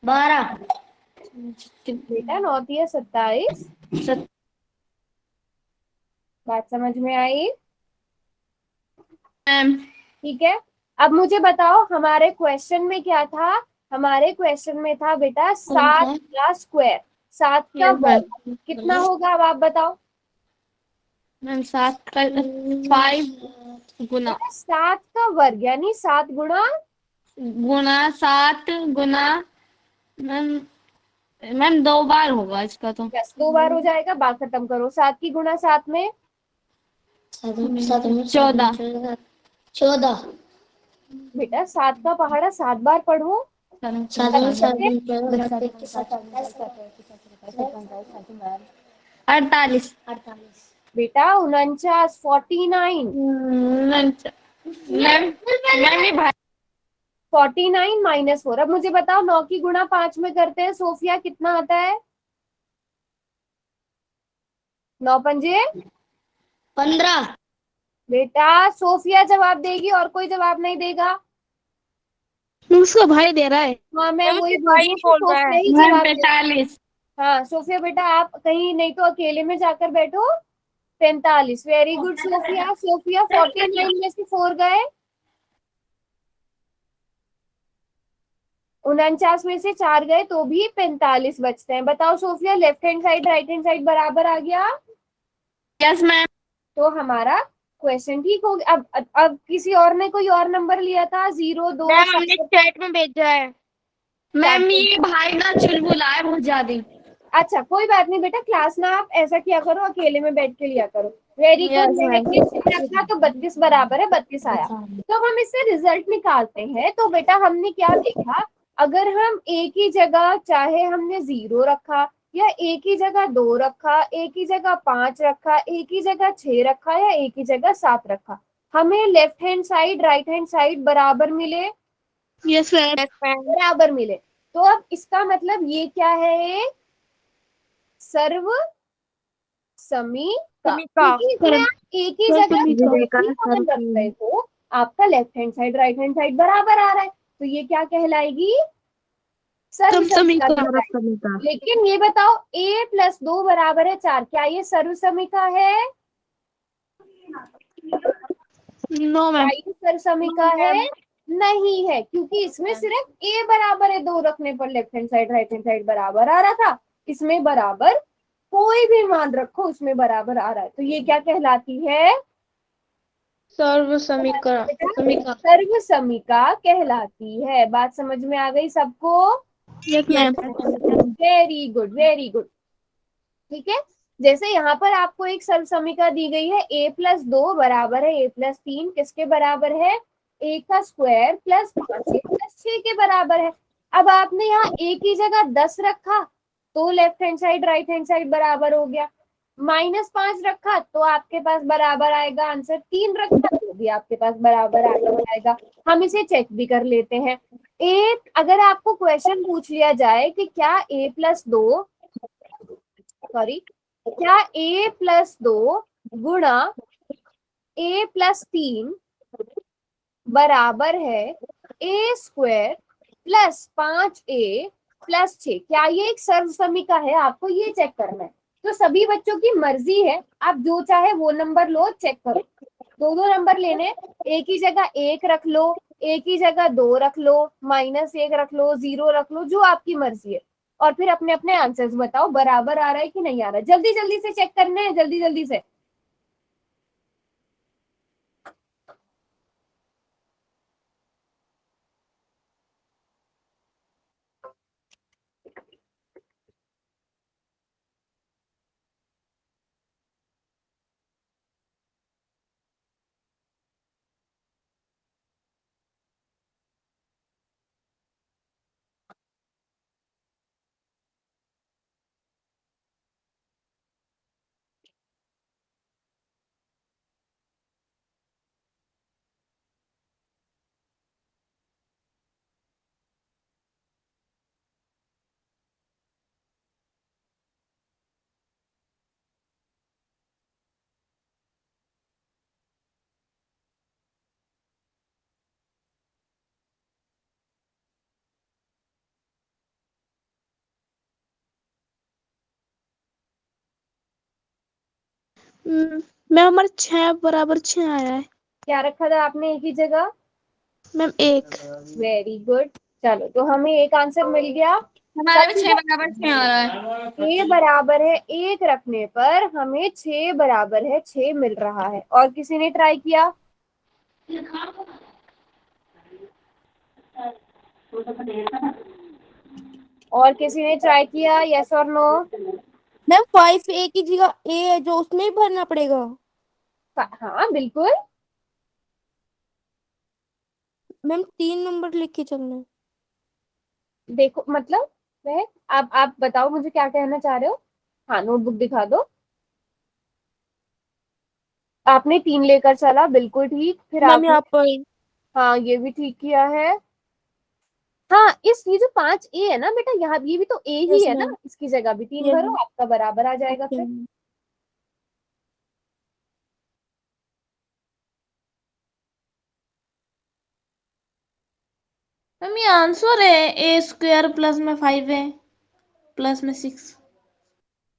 12। बेटा 9 तिया 27। बात समझ में आई? मैम ठीक है, अब मुझे बताओ हमारे क्वेश्चन में क्या था। हमारे क्वेश्चन में था बेटा 7 का स्क्वायर, 7 का वर्ग कितना होगा, अब आप बताओ। मैम 7 का 5 गुना बेटा 7 का वर्ग यानी 7 गुणा, गुना 7 गुना मैम मैम 2 बार होगा इसका तो। यस 2 बार हो जाएगा, बात खत्म करो। 7 की गुणा 7 में 14 बेटा 7 का पहाड़ा 7 बार पढ़ो। 48 बेटा 49, 49, मैम मैम मैम ये भाई 49 -4। अब मुझे बताओ 9 की गुणा 5 में करते हैं सोफिया, कितना आता है? 9 पंजे 15 बेटा सोफिया जवाब देगी और कोई जवाब नहीं देगा। उसका भाई दे रहा है। हाँ मैं मैम वही उसके बोल भाई रही हूँ कि बोल रहा सोफिया है ही मैम जवाब दे। 45 हाँ सोफिया बेटा आप कहीं नहीं तो अकेले में जाकर बैठो। 45, वेरी गुड सोफिया। सोफिया 49 में से 4 गए, 49 में से 4 गए तो भी 45 बचते हैं। बताओ Sofia, left hand side right hand side बराबर आ गया, यस मैम। तो हमारा क्वेश्चन ठीक हो गया। अब किसी और ने कोई और नंबर लिया था, 0 2 मैम हमने 7। चैट में भेजा है। मैम ये भाई ना चुलबुला है बहुत ज्यादा। अच्छा कोई बात नहीं बेटा, क्लास में आप ऐसा किया करो, अकेले में बैठ के लिया करो। Very good, yes ma'am. मैंने रखा तो 32 बराबर है, 32 आया। तो अब हम इससे रिजल्ट निकालते हैं। तो बेटा हमने क्या देखा, अगर हम एक ही जगह चाहे हमने 0 रखा या एक ही जगह 2 रखा, एक ही जगह 5 रखा, एक ही जगह 6 रखा या एक ही जगह 7 रखा, हमें left hand side right hand side बराबर मिले, यस सर। बराबर मिले। तो अब इसका मतलब ये क्या है, सर्व समीका, समीका। क्योंकि इसमें आप एक ही जगह समीका। जो भी कॉमन रख रहे हो, आपका left hand side right hand side बराबर आ रहा है, तो ये क्या कहलाएगी, सर्व समीका समीका। कहलाएगी। लेकिन ये बताओ a+2 बराबर है 4, क्या ये सर्व समीका है? नो क्या मैम। ये सर्व समीका है? नहीं है, क्योंकि इसमें सिर्फ a बराबर है 2 रखने पर left hand side right hand side बराबर आ रहा था। इसमें बराबर कोई भी मान रखो उसमें बराबर आ रहा है, तो ये क्या कहलाती है, सर्व समीकरण समीका। सर्व समीका कहलाती है। बात समझ में आ गई सबको? Yes ma'am. Very good very good. ठीक है, जैसे यहाँ पर आपको एक सर्व समीका दी गई है, a+2 बराबर है a+3, किसके बराबर है, a का स्क्वायर प्लस 5a+6 के बराबर है। अब आपने यहाँ a की जगह 10 रखा तो left hand side right hand side बराबर हो गया, -5 रखा तो आपके पास बराबर आएगा आंसर, 3 रखा तो भी आपके पास बराबर आएगा। हम इसे चेक भी कर लेते हैं। एक अगर आपको क्वेश्चन पूछ लिया जाए कि क्या a+2 सॉरी क्या a+2 गुणा a+3 बराबर है a² प्लस 5a+6, क्या ये एक सर्व समीका है, आपको ये चेक करना है। तो सभी बच्चों की मर्जी है, आप जो चाहे वो नंबर लो, चेक करो। दो दो नंबर लेने, एक ही जगह 1 रख लो, एक ही जगह 2 रख लो, -1 रख लो, 0 रख लो, जो आपकी मर्जी है। और फिर अपने अपने आंसर्स बताओ, बराबर आ रहा है कि नहीं आ रहा है। जल्दी जल्दी से चेक करने हैं, जल्दी जल्दी से। मैम हमारे 6 बराबर 6 आया है। क्या रखा था आपने एक ही जगह? मैम एक। Very good. चलो तो हमें एक आंसर मिल गया। हमारे भी सबसे 6 बराबर 6 आ रहा है। ए बराबर है एक रखने पर हमें 6 बराबर है 6 मिल रहा है। और किसी ने ट्राई किया? और किसी ने ट्राई किया? यस और नो? मैम 5 ए की जगह ए है जो उसमें ही भरना पड़ेगा। हाँ बिल्कुल। मैम 3 नंबर लिख के चलना है। देखो मतलब वह आप बताओ मुझे क्या कहना चाह रहे हो। हाँ नोटबुक दिखा दो। आपने 3 लेकर चला, बिल्कुल ठीक। फिर मैम आपने, यहाँ पर हाँ ये भी ठीक किया है। हाँ इस ये जो 5 ए है ना बेटा, यहाँ ये भी तो ए ही यस है ना, मैम। इसकी जगह भी 3 यस भरो, आपका बराबर आ जाएगा ओके फिर। मैम। मैम ये आंसर है ए स्क्वायर प्लस में 5 है प्लस में 6।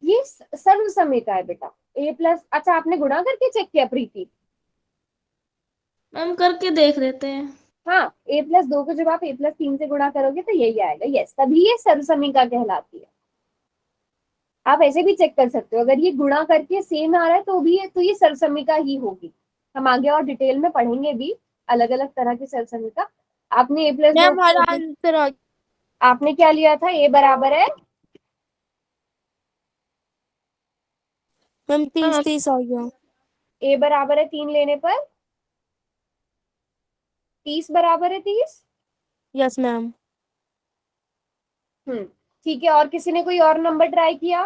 ये सर्वसमय का है बेटा। ए प्लस, अच्छा आपने गुणा करके चेक किया प्रीति? मैम करके देख लेते हैं। हाँ A+2 को जब आप A+3 से गुणा करोगे तो यही आएगा। यस, तभी ये सर्वसमीका कहलाती है। आप ऐसे भी चेक कर सकते हो, अगर ये गुणा करके सेम आ रहा है तो भी तो ये सर्वसमीका ही होगी। हम आगे और डिटेल में पढ़ेंगे भी अलग अलग तरह की सर्वसमीका। आपने A+2 मैम हमारा आंसर आ आपने क्या लिया था? ए बराबर है, मैम 30 आ गया। ए बराबर है 3 लेने पर 30 बराबर है 30। Yes ma'am. ठीक है। और किसी ने कोई और नंबर ट्राई किया?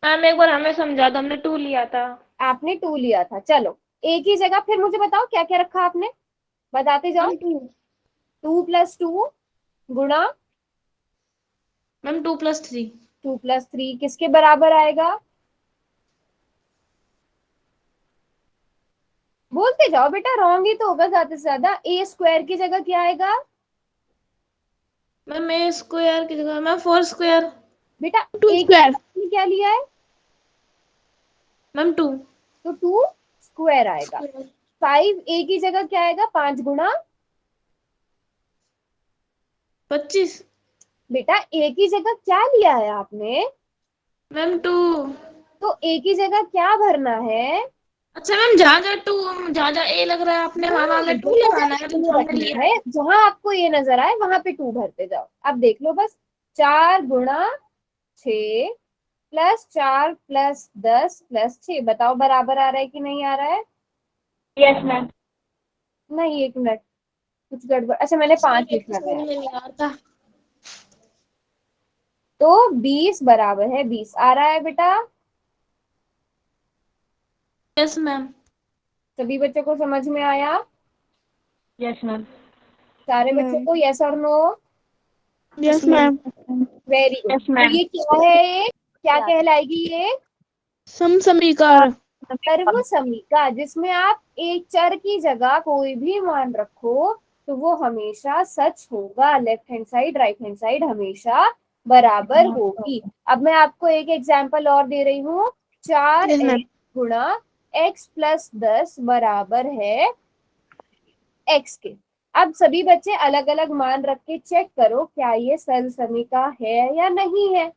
मैम एक बार हमें समझा दो, हमने 2 लिया था। आपने 2 लिया था। चलो एक ही जगह फिर मुझे बताओ क्या क्या रखा आपने, बताते जाओ। मैम 2। 2+2 गुणा मैम 2+3। 2+3 किसके बराबर आएगा? बोलते जाओ बेटा, रॉन्ग ही तो होगा ज्यादा से ज्यादा। ए स्क्वायर की जगह क्या आएगा मैम ए स्क्वायर की जगह मैम 4 स्क्वायर। बेटा? 2 ए की स्क्वायर। जगह आपने क्या लिया है? मैम 2 तो 2 स्क्वायर आएगा। 5 ए की जगह क्या आएगा? 5 गुणा 25। बेटा ए की जगह क्या लिया है आपने? मैम 2। तो ए की जगह क्या भरना है? अच्छा मैम जहाँ जहाँ 2 जहाँ जहाँ ए लग रहा है आपने वहां हाँ वहां 2 जगह लगाना जगह है, तो 2 जो हमने रखना लिया है, जहां आपको ये नजर आए वहां पे 2 भरते जाओ। अब देख लो बस, 4 गुणा 6 प्लस 4 प्लस 10 प्लस 6, बताओ बराबर आ रहा है कि नहीं आ रहा है? Yes ma'am. नहीं एक मिनट, कुछ गड़बड़। अच्छा मैंने 5 मेरे को लिखा समझ है। में नहीं आ रहा था। तो 20 बराबर है 20 आ रहा है बेटा। Yes ma'am. सभी बच्चों को समझ में आया? Yes ma'am. सारे बच्चों मैम को यस और no? Yes yes ma'am. Ma'am. Very good. Yes तो मैम। ये क्या है? ये क्या कहलाएगी? ये समसमीकार। सर्व समीका, जिसमें आप एक चर की जगह कोई भी मान रखो तो वो हमेशा सच होगा। Left hand side right hand side हमेशा बराबर होगी। अब मैं आपको एक एग्जांपल और दे रही हूँ। 4 यस मैम। एक्स गुणा x+10 बराबर है x के। अब सभी बच्चे अलग अलग मान रख के चेक करो क्या ये सर्व समीका है या नहीं है।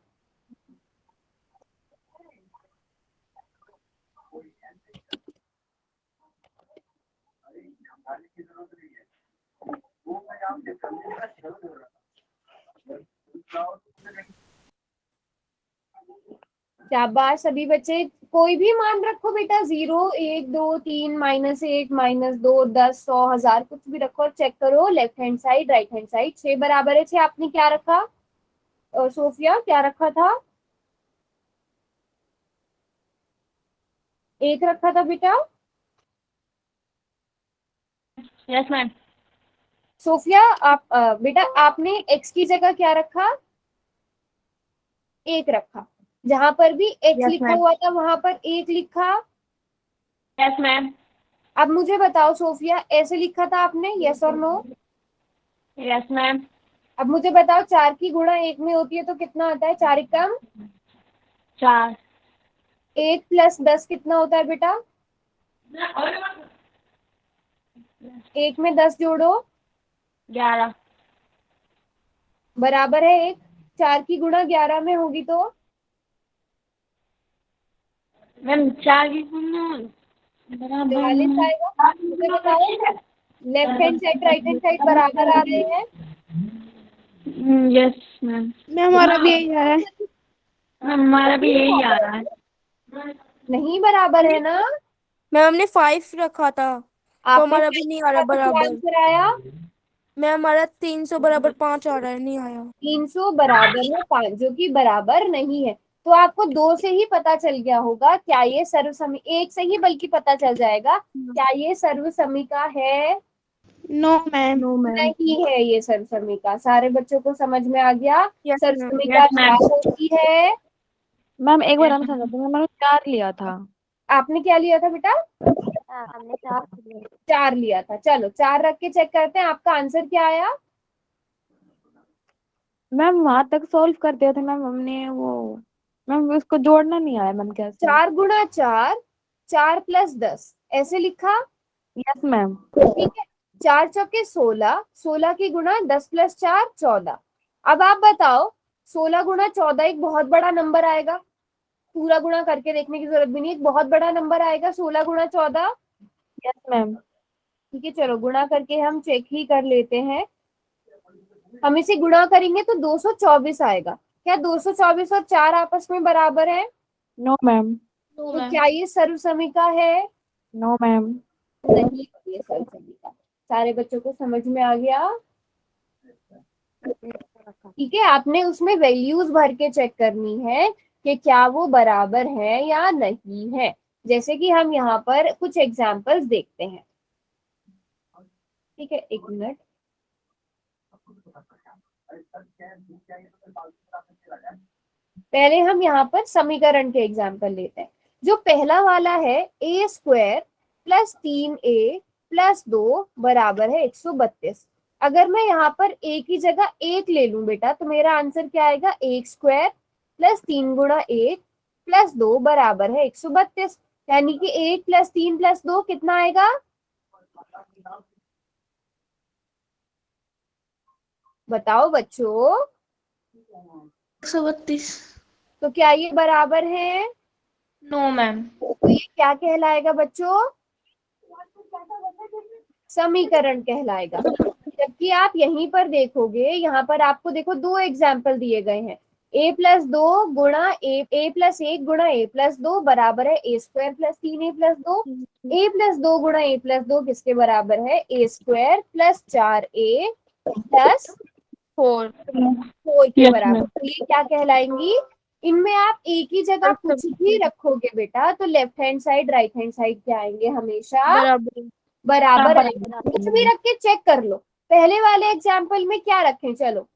शाबाश सभी बच्चे, कोई भी मान रखो बेटा, 0 1 2 3 -1 -2 10 100 1000 कुछ भी रखो और चेक करो left hand side right hand side. 6 बराबर है 6, आपने क्या रखा? और सोफिया क्या रखा था? 1 रखा था बेटा। Yes ma'am. सोफिया आप बेटा आपने x की जगह क्या रखा? 1 रखा। जहां पर भी x यस लिखा मैम। हुआ था वहां पर 1 लिखा। Yes ma'am. अब मुझे बताओ सोफिया, ऐसे लिखा था आपने? यस और नो? Yes ma'am. अब मुझे बताओ 4 की गुणा 1 में होती है तो कितना आता है? 4 एकम 4। 1 + 10 कितना होता है बेटा? एक में 10 जोड़ो 11 बराबर है एक। 4 की गुणा 11 में होगी तो मैम 4 की गुना 43 आएगा। मुझे बताओ left hand side right hand side बराबर आ रहे हैं। Yes ma'am. मैम हमारा भी यही आ रहा है। मैम हमारा भी यही आ रहा है। नहीं बराबर है ना। मैम हमने 5 रखा था तो आपने हमारा भी नहीं आ रहा क्या बराबर। आंसर आया? मैम हमारा 300 बराबर 5 आ रहा है, नहीं आया। 300 बराबर है 5 जो कि बराबर नहीं है। तो आपको 2 से ही पता चल गया होगा क्या ये सर्वसमी, एक से ही बल्कि पता चल जाएगा क्या ये सर्वसमिका है। No ma'am. नहीं है ये सर्वसमिका। सारे बच्चों को समझ में आ गया यस मैम। सर्वसमिका Yes, क्या ma'am. होती है। मैम एक बार हम समझाते हैं, मैंने 4 लिया था। आपने क्या लिया था बेटा? हमने 4 लिया। 4 लिया था। चलो 4 रख के चेक करते हैं आपका आंसर क्या आया। मैम वहां तक सॉल्व कर दिया था मैम हमने, वो मैम उसको जोड़ना नहीं आया मैम कैसे। 4 गुणा 4, 4 प्लस 10 ऐसे लिखा। Yes ma'am. ठीक है। 4 चौके 16, 16 की गुणा 10 प्लस 4 14। अब आप बताओ 16 गुणा 14 एक बहुत बड़ा नंबर आएगा। पूरा गुणा करके देखने की जरूरत भी नहीं, एक बहुत बड़ा नंबर आएगा 16 गुणा 14। Yes ma'am. ठीक है चलो गुणा करके हम चेक ही कर लेते हैं। हम इसे गुणा करेंगे तो 224 आएगा। क्या 224 और 4 आपस में बराबर है? No ma'am. तो क्या ये सर्वसमिका है? No ma'am. नहीं ये सर्वसमिका। सारे बच्चों को समझ में आ गया। ठीक है आपने उसमें वैल्यूज भर के चेक करनी है कि क्या वो बराबर है या नहीं है। जैसे कि हम यहाँ पर कुछ एग्जांपल्स देखते हैं। ठीक है एक मिनट। पहले हम यहाँ पर समीकरण के एग्जाम्पल लेते हैं। जो पहला वाला है a square plus 3a plus 2 बराबर है 132। अगर मैं यहाँ पर a की जगह 1 ले लूं बेटा तो मेरा आंसर क्या आएगा? 1 स्क्वायर प्लस 3 गुणा 1 प्लस 2 बराबर है 132। यानी कि 1 प्लस 3 प्लस 2 कितना आएगा? बताओ बच्चों। 132। तो क्या ये बराबर है? No ma'am. तो ये क्या कहलाएगा बच्चों? समीकरण कहलाएगा। जबकि आप यहीं पर देखोगे, यहाँ पर आपको देखो 2 एग्जाम्पल दिए गए हैं। a प्लस 2 गुणा ए प्लस 1 गुणा ए प्लस 2 बराबर है a square plus 3a plus 2। a plus 2 गुणा ए प्लस 2 किसके बराबर है? A square plus 4a plus 4। 4 के Yes, बराबर। ma'am. तो ये क्या कहलाएंगी? इनमें आप एक ही जगह कुछ भी रखोगे बेटा तो left hand side right hand side क्या आएंगे? हमेशा बराबर। बराबर आएंगे। कुछ भी रख के चेक कर लो। पहले वाले एग्जाम्पल में क्या रखें? चलो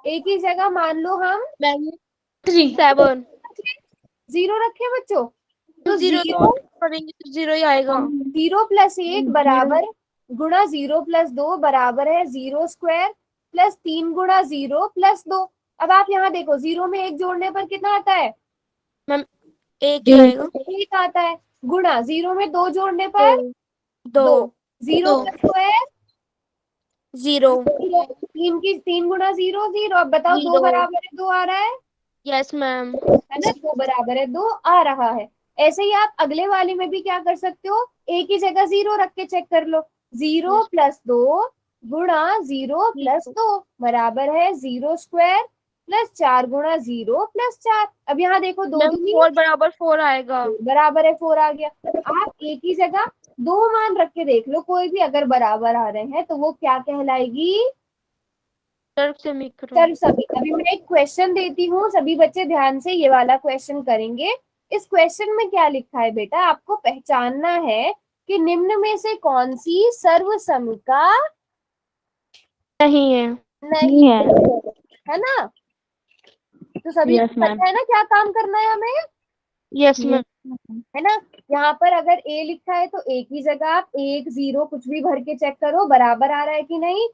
एक ही जगह मान लो हम 7। 0 रखे बच्चों। तो 0 0 करेंगे तो 0 ही आएगा। 0 प्लस 1 बराबर गुणा 0 प्लस 2 बराबर है 0 स्क्वायर प्लस 3 गुणा 0 प्लस 2। अब आप यहाँ देखो 0 में 1 जोड़ने पर कितना आता है? मैम 1 ही आएगा। 1 आता है। गुणा 0 में 2 जोड़ने पर 2। 0 का स्क्वायर 0। 3 गुणा 0 0। अब बताओ 2 0। बराबर है 2 आ रहा है यस मैम। है ना? 2 बराबर है 2 आ रहा है। ऐसे ही आप अगले वाले में भी क्या कर सकते हो? एक ही जगह 0 रख के चेक कर लो। 0 प्लस 2 गुणा 0 प्लस 2 बराबर है 0 स्क्वायर प्लस 4 गुणा 0 प्लस 4। अब यहाँ देखो 2 मैम दूनी 4 बराबर 4 आएगा। बराबर है 4 आ गया। आप एक ही जगह 2 मान रख के देख लो, कोई भी अगर बराबर आ रहे हैं तो वो क्या कहलाएगी? तर्क समीकरण। सर सभी। अभी मैं एक क्वेश्चन देती हूँ, सभी बच्चे ध्यान से ये वाला क्वेश्चन करेंगे। इस क्वेश्चन में क्या लिखा है बेटा? आपको पहचानना है कि निम्न में से कौन सी सर्वसमिका नहीं है। नहीं है। है ना? तो सभी Yes, को ma'am. पता है ना क्या काम करना है हमें? Yes ma'am. है ना? यहाँ पर अगर a लिखा है तो a की जगह आप 1 0 कुछ भी भर के चेक करो बराबर आ रहा है कि नहीं।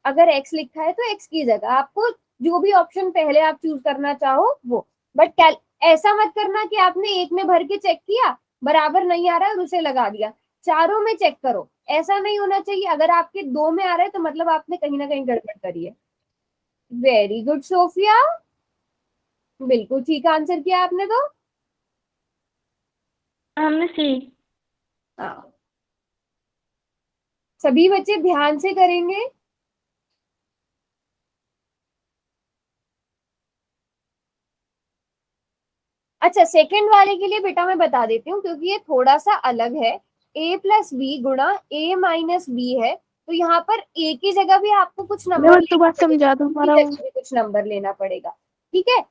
अगर x लिखा है तो x की जगह आपको जो भी ऑप्शन पहले आप चूज करना चाहो वो। बट ऐसा मत करना कि आपने 1 में भर के चेक किया बराबर नहीं आ रहा है और उसे लगा दिया। चारों में चेक करो, ऐसा नहीं होना चाहिए। अगर आपके 2 में आ रहा है तो मतलब आपने कहीं ना कहीं गड़बड़ करी है। वेरी गुड सोफिया, बिल्कुल ठीक आंसर किया आपने तो। हमने सी। हाँ, सभी बच्चे ध्यान से करेंगे। अच्छा, सेकंड वाले के लिए बेटा मैं बता देती हूँ क्योंकि ये थोड़ा सा अलग है। a प्लस बी गुणा a माइनस बी है, तो यहाँ पर a की जगह भी आपको कुछ मैं नंबर तो लेना बात पड़ेगा, समझा दो b हमारा की वो। जगह भी कुछ नंबर लेना पड़ेगा। ठीक है,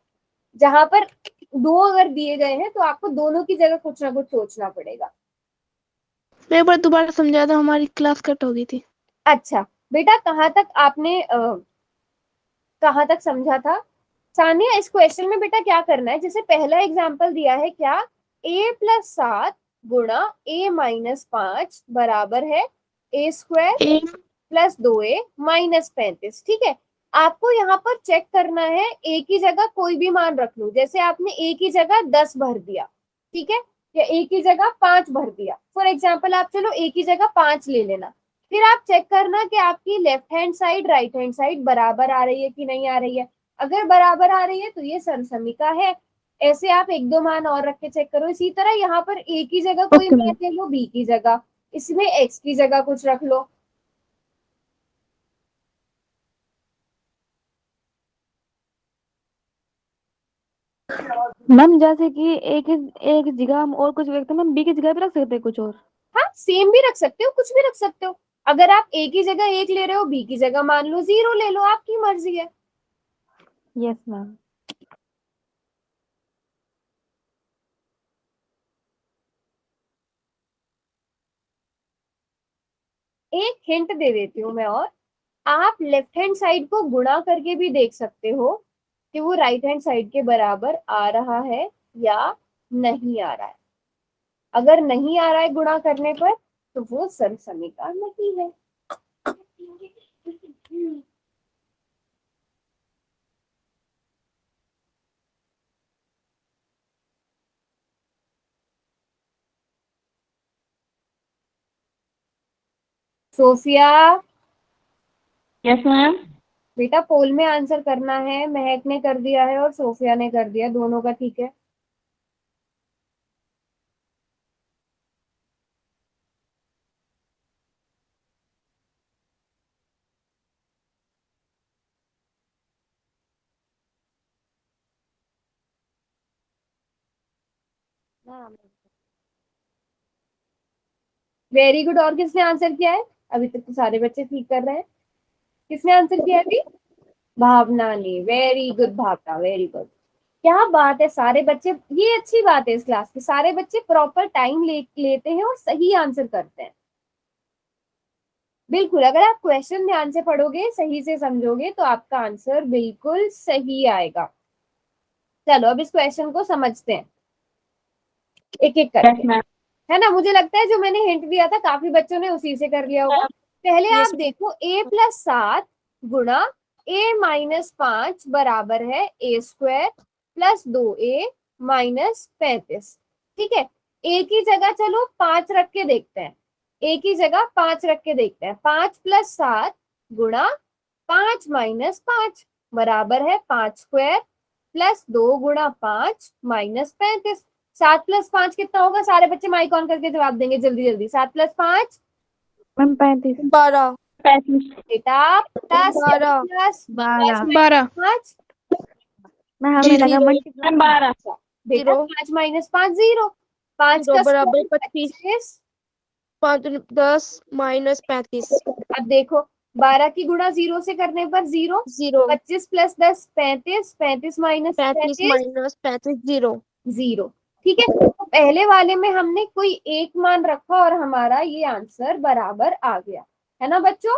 जहां पर 2 अगर दिए गए हैं तो आपको दोनों की जगह कुछ ना कुछ सोचना पड़ेगा। मैं एक बार दोबारा समझा दो, हमारी क्लास कट हो गई थी। अच्छा बेटा, कहाँ तक समझा था? सानिया, इस क्वेश्चन में बेटा क्या करना है, जैसे पहला एग्जांपल दिया है क्या, a प्लस 7 गुणा a माइनस 5 बराबर है a स्क्वायर एक प्लस 2a माइनस 35। ठीक है, आपको यहाँ पर चेक करना है a की जगह कोई भी मान रख लो, जैसे आपने a की जगह 10 भर दिया, ठीक है, या a की जगह 5 भर दिया। फॉर एग्जाम्पल आप चलो a की जगह 5 ले लेना, फिर आप चेक करना कि आपकी left hand side right hand side बराबर आ रही है कि नहीं आ रही है। अगर बराबर आ रही है तो ये समसमीका है। ऐसे आप 1-2 मान और रख के चेक करो। इसी तरह यहाँ पर a की जगह कोई ओके मान मैम। ले लो, b की जगह, इसमें x की जगह कुछ रख लो। मैम जैसे कि एक एक जगह हम और कुछ रखते हैं, मैम बी की जगह भी रख सकते हैं कुछ और। हाँ, सेम भी रख सकते हो, कुछ भी रख सकते हो। अगर आप a की जगह 1 ले रहे हो, b की जगह मान लो 0 ले लो, आपकी मर्जी है। Yes ma'am. एक हिंट दे देती हूँ मैं और, आप लेफ्ट हैंड साइड को गुणा करके भी देख सकते हो कि वो राइट हैंड साइड के बराबर आ रहा है या नहीं आ रहा है। अगर नहीं आ रहा है गुणा करने पर तो वो समसमीका नहीं है। Sofia, yes ma'am. बेटा पोल में आंसर करना है। महक ने कर दिया है और सोफिया ने कर दिया, दोनों का ठीक है। Very good. और किसने आंसर किया है? अभी तक तो सारे बच्चे ठीक कर रहे हैं। किसने आंसर किया अभी? भावना ने। वेरी गुड भावना, वेरी गुड। क्या बात है, सारे बच्चे, ये अच्छी बात है इस क्लास की, सारे बच्चे प्रॉपर टाइम लेते हैं और सही आंसर करते हैं। बिल्कुल, अगर आप क्वेश्चन ध्यान से पढ़ोगे, सही से समझोगे तो आपका आंसर बिल्कुल सही आएगा। चलो अब इस क्वेश्चन को समझते हैं एक एक यस करके, मैम। है ना। मुझे लगता है जो मैंने हिंट दिया था काफी बच्चों ने उसी से कर लिया होगा। पहले आप देखो, a प्लस 7 गुणा a माइनस 5 बराबर है a square plus 2a minus 35। ठीक है, a की जगह चलो 5 रख के देखते हैं। a की जगह 5 रख के देखते हैं। 5 प्लस 7 गुणा 5 माइनस 5 बराबर है 5 स्क्वायर प्लस 2 गुणा 5 माइनस 35। 7 प्लस 5 कितना होगा? सारे बच्चे माइक ऑन करके जवाब देंगे जल्दी जल्दी। 7 प्लस 5 मैम 35। 12 बेटा 10 12 प्लस 12 5 मैं हमें लगा जीरो मल्टीप्लाई। 12। बेटा 5 माइनस 5 0। 5 जीरो का बराबर स्क्वायर 25 25। 5 10 माइनस 35 अब देखो 12 की गुणा 0 से करने पर 0। 0 25 प्लस 10 35। 35 minus 35 35 minus 35 0 0। ठीक है, तो पहले वाले में हमने कोई एक मान रखा और हमारा ये आंसर बराबर आ गया, है ना बच्चों।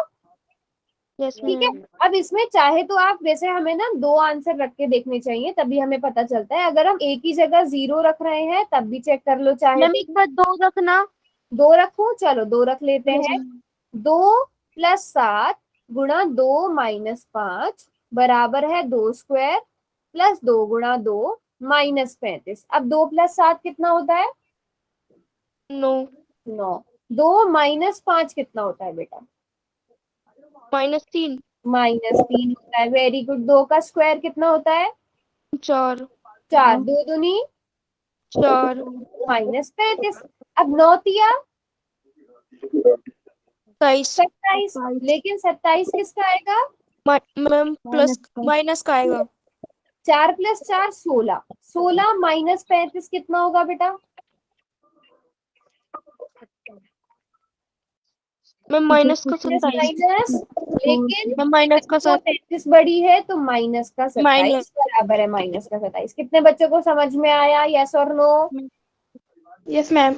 यस ठीक है, मैम। अब इसमें चाहे तो आप, वैसे हमें ना 2 आंसर रख के देखने चाहिए तभी हमें पता चलता है। अगर हम एक ही जगह 0 रख रहे हैं तब भी चेक कर लो, चाहे मैम एक बार 2 रखना। 2 रखूं, चलो 2 रख लेते यस हैं। मैम। 2 प्लस 7 गुणा 2 माइनस 5 बराबर है 2 स्क्वायर प्लस 2 गुणा 2 माइनस 35। अब 2 प्लस 7 कितना होता है? 9 9। 2 माइनस 5 कितना होता है बेटा? -3 -3 होता है। Very good. 2 का स्क्वायर कितना होता है? 4 4। 2 दूनी 4 -35। अब 9 तिया 27 27। लेकिन 27 किसका आएगा? मैम प्लस माइनस का आएगा। 4 + 4 16। 16 -35 कितना होगा बेटा? मैम माइनस का माइनस 27। माइनस, लेकिन मैम माइनस का 35 बड़ी है तो माइनस का 27 माइनस। बराबर है -27। कितने बच्चों को समझ में आया? यस और no? Yes ma'am.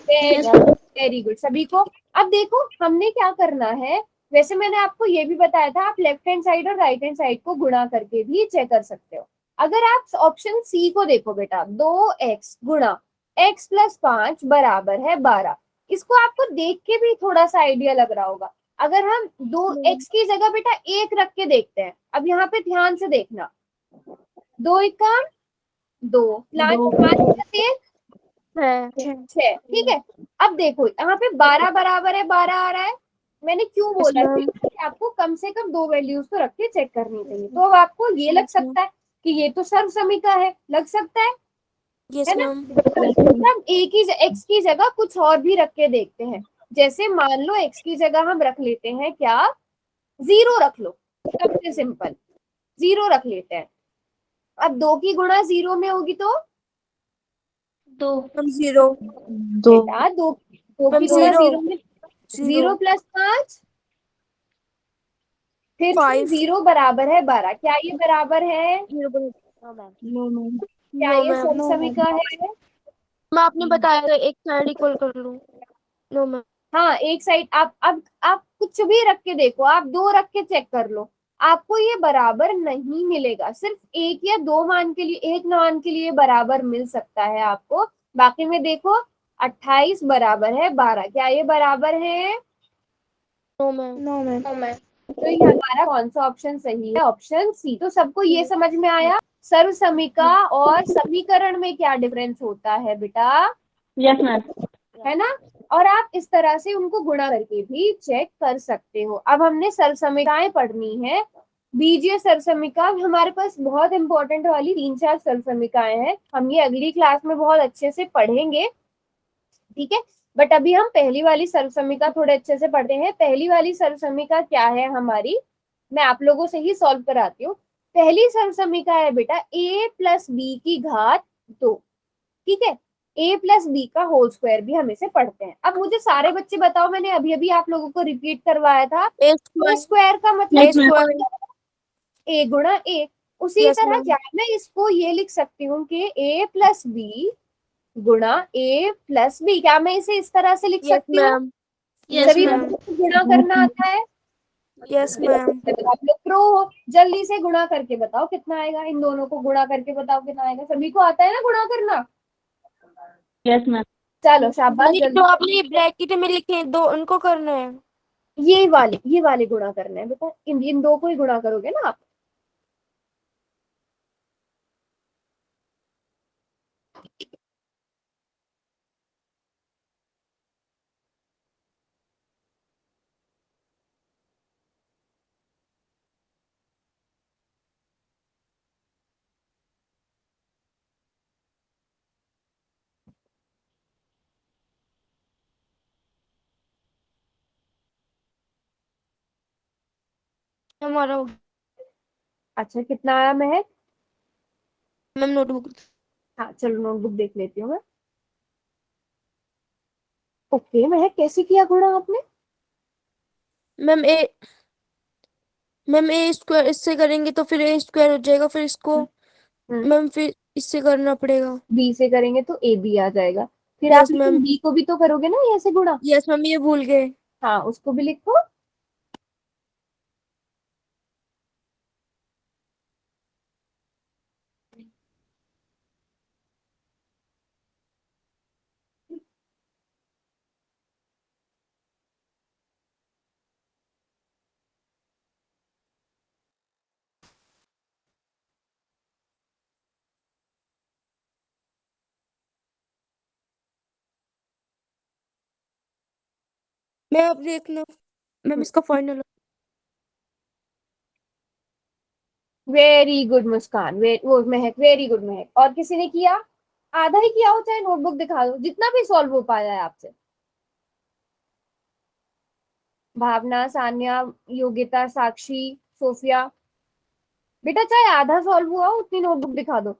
Very good सभी को। अब देखो हमने क्या करना है। वैसे मैंने आपको ये भी बताया था, आप लेफ्ट हैंड साइड और राइट हैंड साइड को गुणा करके भी चेक कर सकते हो। अगर आप ऑप्शन सी को देखो बेटा, 2x गुणा x + 5 बराबर है 12। इसको आपको देख के भी थोड़ा सा आइडिया लग रहा होगा। अगर हम 2x की जगह बेटा 1 रख के देखते हैं, अब यहाँ पे ध्यान से देखना। 2 1 2, 5 + 1 है 6। ठीक है। अब देखो यहाँ पे 12 बराबर है 12 आ रहा है। मैंने क्यों यस बोला मैम। कि आपको कम से कम 2 वैल्यूज तो रख के चेक करनी चाहिए। तो अब आपको ये लग सकता है कि ये तो सर्वसमीका है, लग सकता यस है ना? मैम। हम एक ही x की जगह कुछ और भी रख के देखते हैं। जैसे मान लो x की जगह हम रख लेते हैं क्या? 0 रख लो, सबसे सिंपल 0 रख लेते हैं। अब 2 की गुणा 0 में होगी तो 2 मैम 0 बेटा 2 मैम की गुणा 0 0 में 0 + 5 फिर से 5 0 बराबर है 12। क्या ये बराबर है? 0 नो मैम। क्या नो ये मैम। समसमीका है? मैं आपने बताया था एक साइड इक्वल कर लूं। No ma'am. हाँ, एक साइड आप अब आप कुछ भी रख के देखो, आप 2 रख के चेक कर लो, आपको ये बराबर नहीं मिलेगा। सिर्फ 1 या 2 मान के लिए, 1 मान के लिए बराबर मिल सकता है आपको। बाकी में देखो 28 बराबर है 12। क्या ये बराबर है? No ma'am. No ma'am. तो ये हमारा कौन सा ऑप्शन सही है? Option C. तो सबको ये समझ में आया सर्वसमीका और समीकरण में क्या डिफरेंस होता है बेटा? Yes ma'am. है ना? और आप इस तरह से उनको गुणा करके भी चेक कर सकते हो। अब हमने सर्वसमीकाएं पढ़नी है। बीजीय सर्वसमीका हमारे पास बहुत इंपॉर्टेंट वाली 3-4 सर्वसमीकाएं हैं। हम ये अगली क्लास में बहुत अच्छे से पढ़ेंगे, ठीक है? बट अभी हम पहली वाली सर्वसमीका थोड़े अच्छे से पढ़ते हैं। पहली वाली सर्वसमीका क्या है हमारी, मैं आप लोगों से ही सॉल्व कराती हूँ। पहली सर्वसमीका है बेटा a + b की घात 2। ठीक है? a + b का होल स्क्वायर भी हम इसे पढ़ते हैं। अब मुझे सारे बच्चे बताओ, मैंने अभी अभी आप लोगों को रिपीट करवाया था, ए a स्क्वायर स्क्वायर का ए मतलब स्क्वायर a गुणा a। उसी यस तरह मैम। क्या मैं इसको ये लिख सकती हूँ कि a + b गुणा a + b। क्या मैं इसे इस तरह से लिख यस सकती हूँ? मैम। यस सभी मैम। बच्चों को गुणा करना आता है? Yes ma'am. आप लोग प्रो हो, जल्दी से गुणा करके बताओ कितना आएगा। इन दोनों को गुणा करके बताओ कितना आएगा। सभी को आता है ना गुणा करना? Yes ma'am. चलो शाबाश, ये जल्दी। जो आपने ब्रैकेट में लिखे हैं दो उनको करना है। ये वाले गुणा करना है बेटा। इन दो को ही गुणा करोगे ना आप। हमारा अच्छा कितना आया महक? Ma'am notebook. हाँ चलो नोटबुक देख लेती हूँ मैं। ओके महक, कैसे किया गुणा आपने? Ma'am A ma'am a square इससे करेंगे तो फिर ए स्क्वायर हो जाएगा, फिर इसको मैम फिर इससे करना पड़ेगा। बी से करेंगे तो ए बी आ जाएगा। फिर आप यस लेकिन मैम। बी को भी तो करोगे ना ऐसे गुणा। यस मैम ये भूल गए। हाँ उसको भी लिखो। मैं अब देखना मैम इसका फाइनल। वेरी गुड मुस्कान, वो महक, वेरी गुड महक। और किसी ने किया? आधा ही किया हो, चाहे नोटबुक दिखा दो, जितना भी सॉल्व हो पाया है आपसे। भावना, सान्या, योगिता, साक्षी, सोफिया, बेटा चाहे आधा सॉल्व हुआ हो उतनी नोटबुक दिखा दो।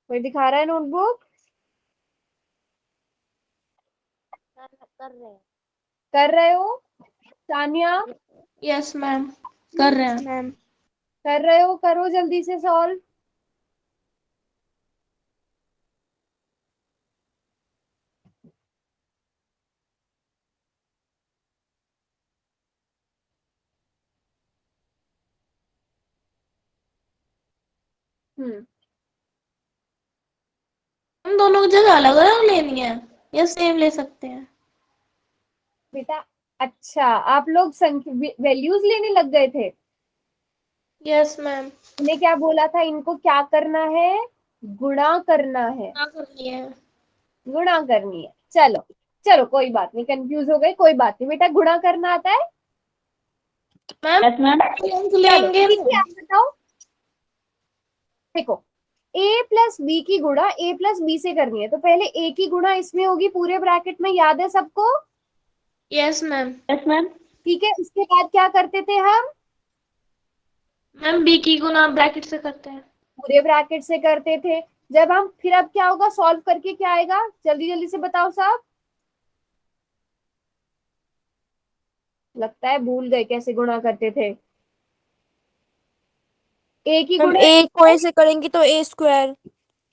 कोई दिखा रहा है नोटबुक? कर रहे हो? सानिया यस मैम, कर रहे हैं। मैम कर रहे हो? करो जल्दी से सॉल्व। हम दोनों की जगह अलग अलग लेनी है या सेम ले सकते हैं? बेटा अच्छा, आप लोग वैल्यूज लेने लग गए थे। Yes ma'am. इन्हें क्या बोला था? इनको क्या करना है? गुणा करना है। क्या करनी है? गुणा करनी है। चलो चलो कोई बात नहीं, कंफ्यूज हो गए, कोई बात नहीं। बेटा गुणा करना आता है? Ma'am yes ma'am. चलो लेंगे। ठीक है, आप बताओ। देखो, a प्लस बी की गुणा a प्लस बी से करनी है, तो पहले a की गुणा इसमें होगी पूरे ब्रैकेट में, याद है सबको? Yes ma'am. Yes ma'am. ठीक है, उसके बाद क्या करते थे हम? मैम बी की गुना ब्रैकेट से करते हैं। पूरे ब्रैकेट से करते थे। जब हम फिर अब क्या होगा, सॉल्व करके क्या आएगा, जल्दी जल्दी से बताओ साहब। लगता है भूल गए कैसे गुणा करते थे। a की मैम गुणा ए को ऐसे करेंगे तो ए स्क्वायर।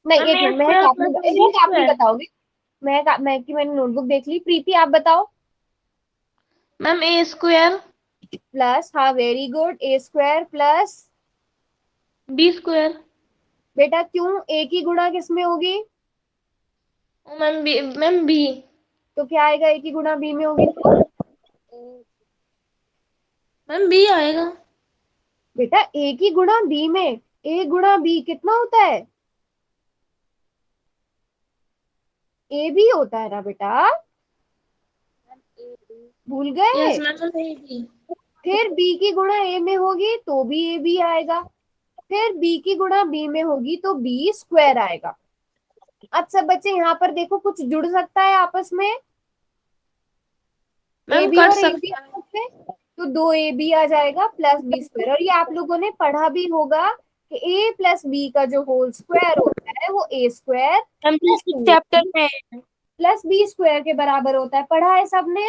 नहीं, मैम एक a minute, square plus B Mahak आप नहीं स्क्वायर। बताओगे। मैं की मैंने नोटबुक देख ली। प्रीति आप बताओ। मैम ए स्क्वायर प्लस, हाँ very good, a square plus. B square. बेटा क्यों? a की गुणा किस में होगी? Ma'am B. तो क्या आएगा? a की गुणा b में होगी तो? मैम बी आएगा। बेटा a की गुणा b में, a गुणा b कितना होता है? a भी होता है ना बेटा, भूल गए? Yes ma'am B. फिर b की गुणा a में होगी तो भी a b आएगा। फिर b की गुणा b में होगी तो b स्क्वायर आएगा। अब सब बच्चे यहाँ पर देखो, कुछ जुड़ सकता है आपस में? मैम AB कर और AB सकते हैं। आपस में, तो 2AB आ जाएगा प्लस बी स्क्वायर। और ये आप लोगों ने पढ़ा भी होगा कि a प्लस बी का जो होल स्क्वायर होता है वो a स्क्वायर हम प्लस चैप्टर में। प्लस बी स्क्वायर के बराबर होता है। पढ़ा है सबने?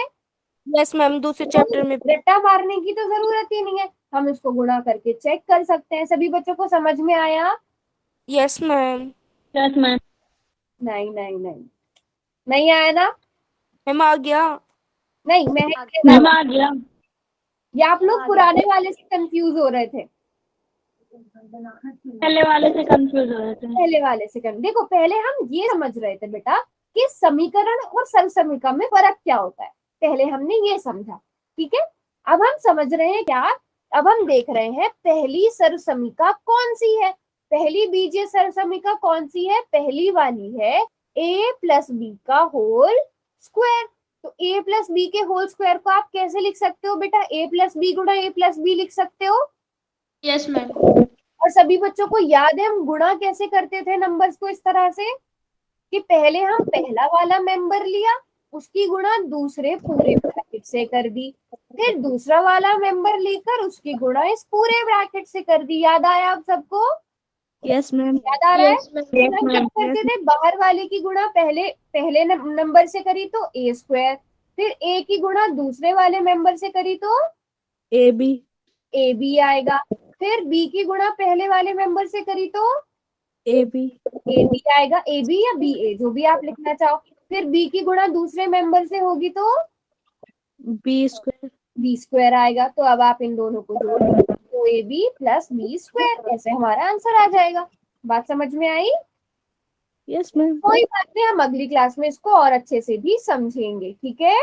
यस मैम दूसरे चैप्टर में। रट्टा मारने की तो जरूरत ही नहीं है, हम इसको गुणा करके चेक कर सकते हैं। सभी बच्चों को समझ में आया? Yes ma'am. Yes ma'am. नहीं नहीं नहीं, नहीं आया ना? मैम आ गया। नहीं, मैं मैम आ गया। ये आप लोग पुराने वाले से कंफ्यूज हो रहे थे। पहले वाले से कंफ्यूज हो रहे थे। पहले वाले से देखो, पहले हम ये समझ रहे थे बेटा कि समीकरण और सर्वसमीकरण में फर्क क्या होता है, पहले हमने ये समझा। ठीक है, अब हम समझ रहे हैं क्या? अब हम देख रहे हैं पहली सर्वसमीका कौन सी है। पहली बीजीय सर्वसमीका कौन सी है? पहली वाली है a प्लस बी का होल स्क्वायर। तो a प्लस बी के होल स्क्वायर को आप कैसे लिख सकते हो बेटा? a प्लस बी गुणा a प्लस बी लिख सकते हो। Yes ma'am. और सभी बच्चों को याद है हम गुणा कैसे करते थे नंबर्स को? इस तरह से कि पहले हम पहला वाला मेंबर लिया, उसकी गुणा दूसरे पूरे ब्रैकेट से कर दी, फिर दूसरा वाला मेंबर लेकर उसकी गुणा इस पूरे ब्रैकेट से कर दी। याद आया आप सबको? Yes ma'am. याद आ रहा है? Yes ma'am. तो हम क्या करते थे? बाहर वाले की गुणा पहले नंबर से करी तो a स्क्वायर, फिर a की गुणा दूसरे वाले मेंबर से करी तो ए बी। a b आएगा, फिर b की गुणा पहले वाले मेंबर से करी तो ए बी। a b आएगा, a b या b a जो भी आप लिखना चाहो। फिर b की गुणा दूसरे मेंबर से होगी तो बी स्क्वायर। b स्क्वायर आएगा। तो अब आप इन दोनों को जोड़ दो तो a b plus b square, ऐसे हमारा आंसर आ जाएगा। बात समझ में आई? Yes ma'am. कोई बात नहीं, हम अगली क्लास में इसको और अच्छे से भी समझेंगे। ठीक है।